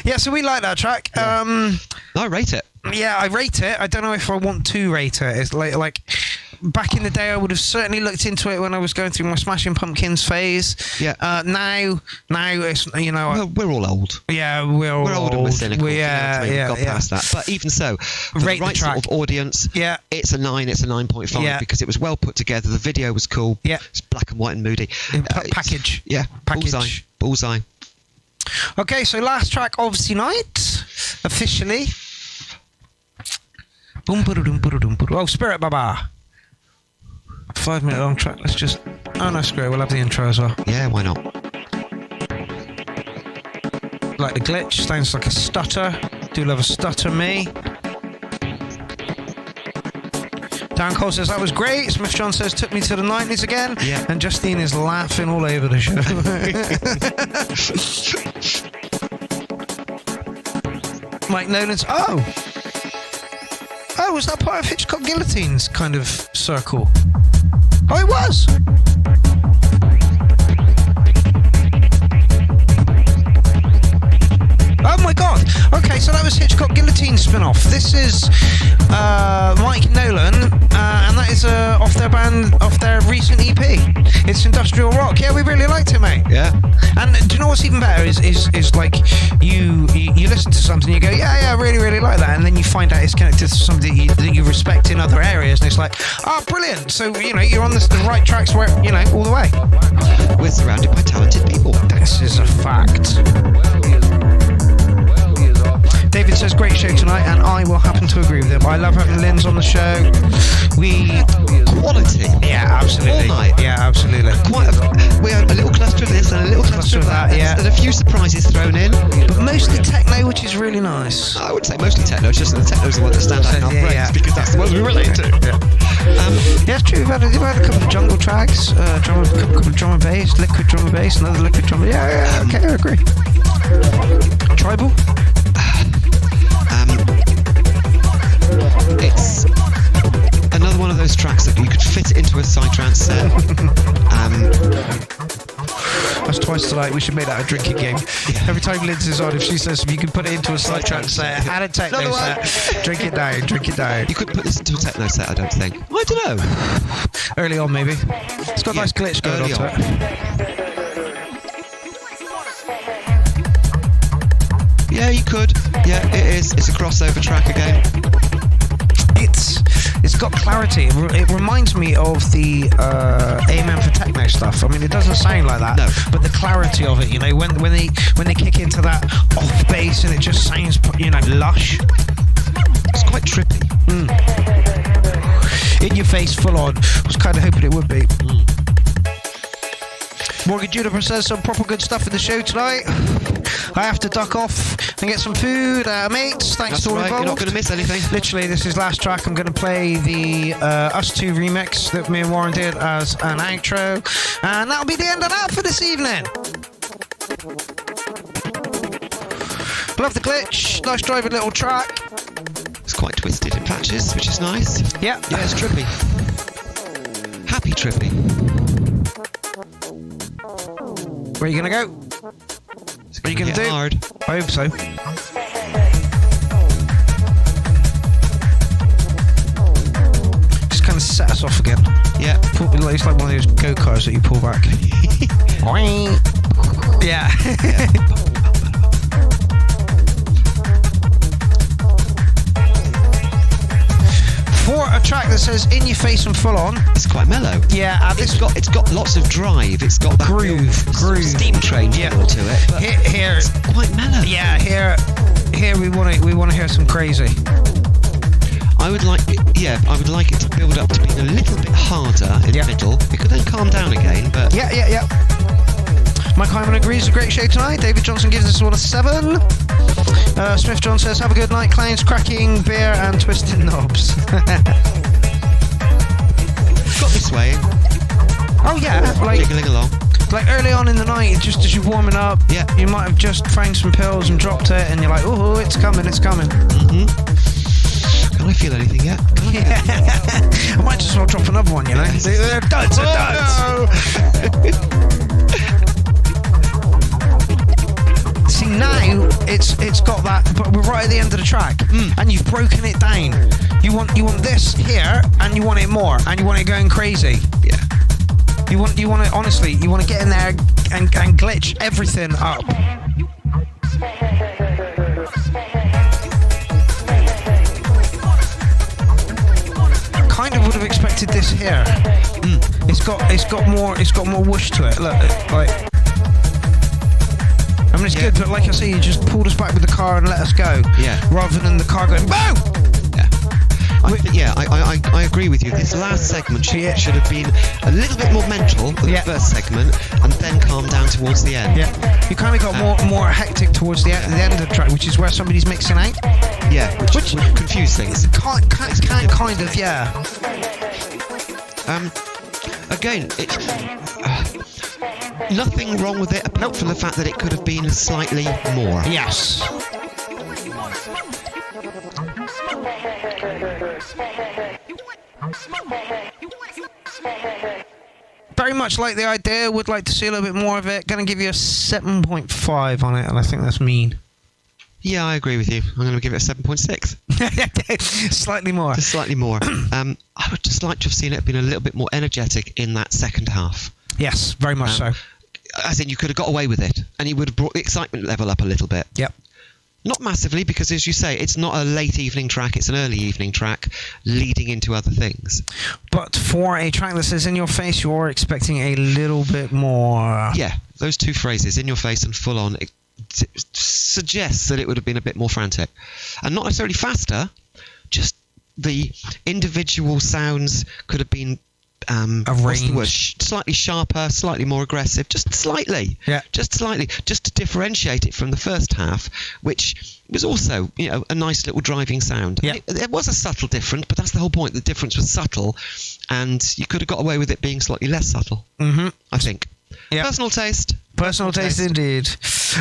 Yeah, so we like that track. Yeah. I rate it. Yeah, I rate it. I don't know if I want to rate it. It's like back in the day, I would have certainly looked into it when I was going through my Smashing Pumpkins phase. Yeah. Now it's, you know. Well, we're all old. Yeah, we're old and we're cynical. We've got past that. But even so, for rate the right sort of audience, yeah, it's a 9. It's a 9.5 yeah, because it was well put together. The video was cool. Yeah. It's black and white and moody. Package. Yeah. Package. Bullseye. Okay, so last track of the night, officially. Oh, Spirit Baba. 5 minute long track. Let's just. Oh no, screw it. We'll have the intro as well. Yeah, why not? Like the glitch. Sounds like a stutter. Do love a stutter, me. Dan Cole says that was great. Smith John says took me to the 90s again. Yeah. And Justine is laughing all over the show. Mike Nolan's. Oh, was that part of Hitchcock Guillotine's kind of circle? Oh, it was. Oh my god. Okay, so that was Hitchcock Guillotine spin-off. This is Mike Nolan, and that is off their recent EP. It's industrial rock. Yeah, we really liked it, mate. Yeah. And do you know what's even better is like you listen to something, you go, yeah, I really, really like that, and then you find out it's connected to something that you respect in other areas, and it's like, oh, brilliant. So, you're on the right tracks where, all the way. We're surrounded by talented people. This is a fact. David says, great show tonight, and I will happen to agree with him. I love having Lynn's on the show. Quality. Yeah, absolutely. All night. Yeah, absolutely. We had a little cluster of this and a little cluster of that. Yeah. And a few surprises thrown in. But mostly techno, which is really nice. I would say mostly techno. It's just that the techno's the one that stands out in our brains because that's the one we relate to. Yeah, it's true. We've had a couple of jungle tracks, a couple of drum and bass, liquid drum and bass, another liquid drum. Yeah, okay, I agree. Tribal. It's another one of those tracks that you could fit into a psytrance set. That's twice tonight. We should make that a drinking game. Yeah. Every time Liz is on, if she says you can put it into a psytrance set and a techno set, drink it down. You couldn't put this into a techno set, I don't think. I don't know. Early on, maybe. It's got a nice glitch going on to it. Yeah, you could. Yeah, it is. It's a crossover track again. It's got clarity. It reminds me of the Amen for Techno stuff. I mean, it doesn't sound like that, no. But the clarity of it, when they kick into that off bass and it just sounds, lush. It's quite trippy. In your face, full on. Was kind of hoping it would be. Morgan Juniper says some proper good stuff in the show tonight. I have to duck off and get some food, mates. Thanks to all involved. You're not going to miss anything. Literally, this is last track. I'm going to play the Us 2 remix that me and Warren did as an outro, and that'll be the end of that for this evening. Love the glitch. Nice driving little track. It's quite twisted in patches, which is nice. Yeah, it's trippy. Happy trippy. Where are you going to go? What are you going to do? Hard. I hope so. Just kind of set us off again. Yeah. It's like one of those go-karts that you pull back. Yeah. For a track that says "in your face" and "full on," it's quite mellow. Yeah, it's got lots of drive. It's got that groove, steam train feel to it. But here, it's quite mellow. Yeah, here we want to hear some crazy. I would like it to build up to being a little bit harder in the middle. It could then calm down again. But yeah. Mike Hyman agrees. A great show tonight. David Johnson gives this one a 7. Smith John says, have a good night, clowns, cracking beer and twisting knobs. Got me swaying. Oh yeah, like jiggling along. Like early on in the night, just as you're warming up, you might have just found some pills and dropped it, and you're like, oh, it's coming. Mm-hmm. Can I feel anything yet? I might just well drop another one, They're duds. See, now it's got that, but we're right at the end of the track, and you've broken it down. You want this here, and you want it more, and you want it going crazy. Yeah. You want it, honestly. You want to get in there and glitch everything up. Kind of would have expected this here. It's got more whoosh to it. Look, like. I mean, it's good, but like I say, you just pulled us back with the car and let us go. Yeah. Rather than the car going boom. I agree with you. This last segment should have been a little bit more mental than the first segment, and then calm down towards the end. Yeah, you kind of got more hectic towards the end of the track, which is where somebody's mixing out. Yeah, which confuse things. Can't kind of, yeah. Again, it's nothing wrong with it apart from the fact that it could have been slightly more. Yes. Very much like the idea, would like to see a little bit more of it. Gonna give you a 7.5 on it, and I think that's mean. Yeah, I agree with you. I'm going to give it a 7.6. Slightly more. Just slightly more. I would just like to have seen it been a little bit more energetic in that second half. Yes, very much so. I think you could have got away with it, and it would have brought the excitement level up a little bit. Yep. Not massively, because as you say, it's not a late evening track, it's an early evening track leading into other things. But for a track that says in your face, you're expecting a little bit more. Yeah, those two phrases, in your face and full on, it suggests that it would have been a bit more frantic. And not necessarily faster, just the individual sounds could have been slightly sharper, slightly more aggressive, just slightly. Yeah. Just slightly, just to differentiate it from the first half, which was also, a nice little driving sound. Yeah. There was a subtle difference, but that's the whole point. The difference was subtle, and you could have got away with it being slightly less subtle. Mm-hmm. I think. Yep. Personal taste. Personal taste indeed.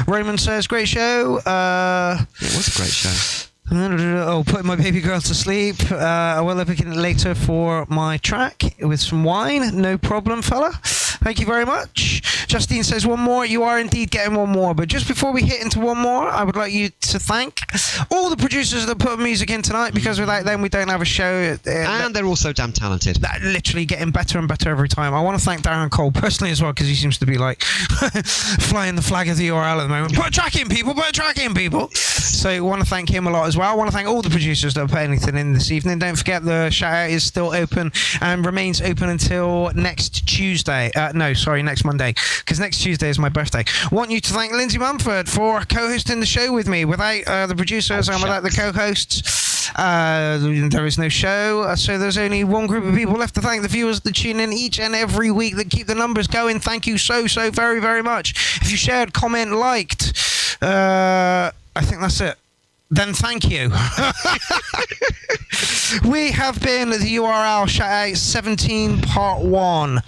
Raymond says, great show. It was a great show. Oh, putting my baby girl to sleep. I will have it later for my track with some wine. No problem, fella. Thank you very much. Justine says, one more. You are indeed getting one more. But just before we hit into one more, I would like you to thank all the producers that put music in tonight, because without them, we don't have a show. And they're also damn talented. Literally getting better and better every time. I want to thank Darren Cole personally as well, because he seems to be like flying the flag of the URL at the moment. Put a track in, people. Put a track in, people. So I want to thank him a lot as well. I want to thank all the producers that put anything in this evening. Don't forget the shout out is still open and remains open until next Tuesday. Next Monday, because next Tuesday is my birthday. Want you to thank Lindsay Mumford for co-hosting the show with me. Without the producers and without the co-hosts, there is no show. So there's only one group of people left to thank: the viewers that tune in each and every week, that keep the numbers going. Thank you so very, very much. If you shared, comment, liked, I think that's it. Then thank you. We have been the URL Shoutout 17 Part 1.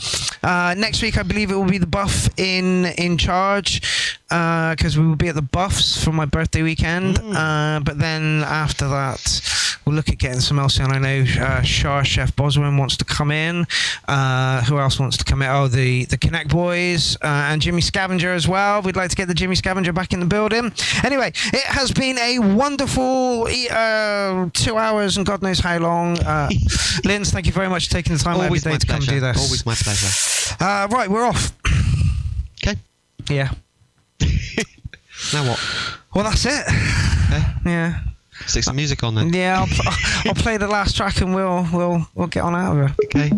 Next week, I believe it will be the Buff in charge, because we will be at the Buffs for my birthday weekend. But then after that, we'll look at getting some else in. I know Shah Chef Boswin wants to come in. Who else wants to come in? Oh, the Connect Boys and Jimmy Scavenger as well. We'd like to get the Jimmy Scavenger back in the building. Anyway, it has been a wonderful 2 hours and God knows how long. Linz, thank you very much for taking the time out of your day to come do this. Always my pleasure. Right, we're off. Okay. Yeah. Now what? Well, that's it. Okay. Yeah. Stick some music on then. Yeah, I'll play the last track and we'll get on out of it. Okay.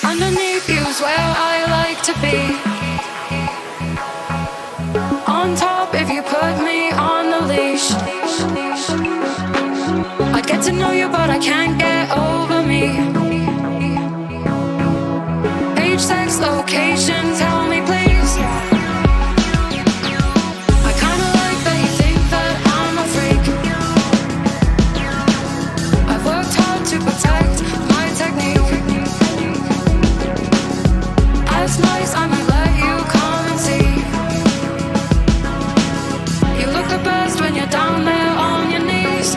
Underneath you's where I like to be. On top if you put me on the leash. I get to know you but I can't get over me. Age, sex, location, tell me please. I kinda like that you think that I'm a freak. I've worked hard to protect my technique. It's nice, I might let you come and see. You look the best when you're down there on your knees.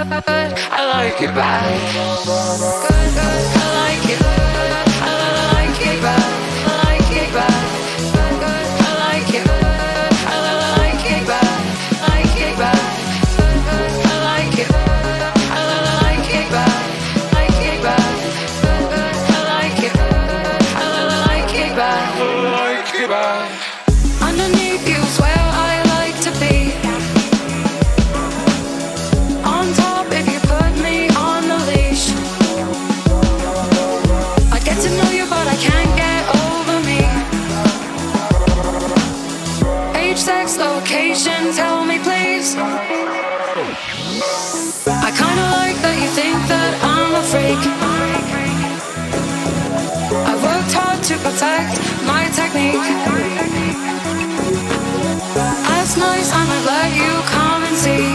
I like it bad. Good, good, I like it. I like it bad. I like it bad. Good, good, I like it. I like it bad. I like it bad. Good, good, I like it. I like it bad. I like it bad. Good, good, I like it. I like it bad. I like it bad. Underneath you's where I like to be. On top if you put me on the leash. I get to know you but I can't get over me. Age, sex, location, tell me please. I kinda like that you think that I'm a freak. I worked hard to protect my technique. That's nice, I might let you come and see.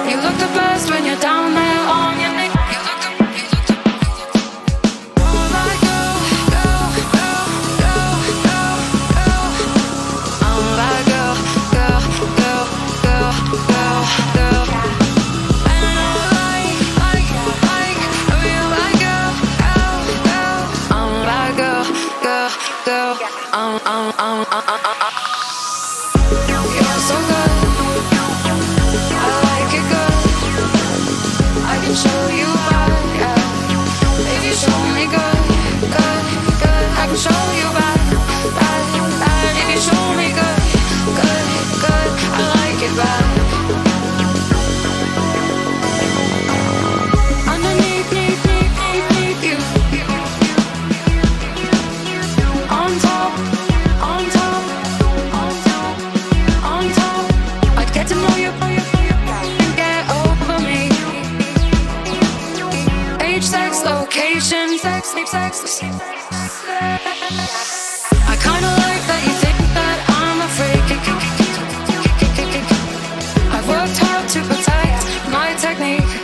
You look the best when you're down there on your knee. You look the oh my girl, girl, girl, girl, girl, girl. Oh my girl, girl, girl, girl, girl, girl. And I like, oh you like girl, girl, girl. Oh my girl, girl, girl. You're so good. I like it good. I can show you back, yeah. If you show me good, good, good, I can show you back, bad, bad. If you show me good, good, good, I like it bad. Underneath you. On top, on top, on top, on top. I'd get to know you, you get over me. Age, sex, location, sex, sleep, sex. I kinda like that you think that I'm a freak. I've worked hard to protect my technique.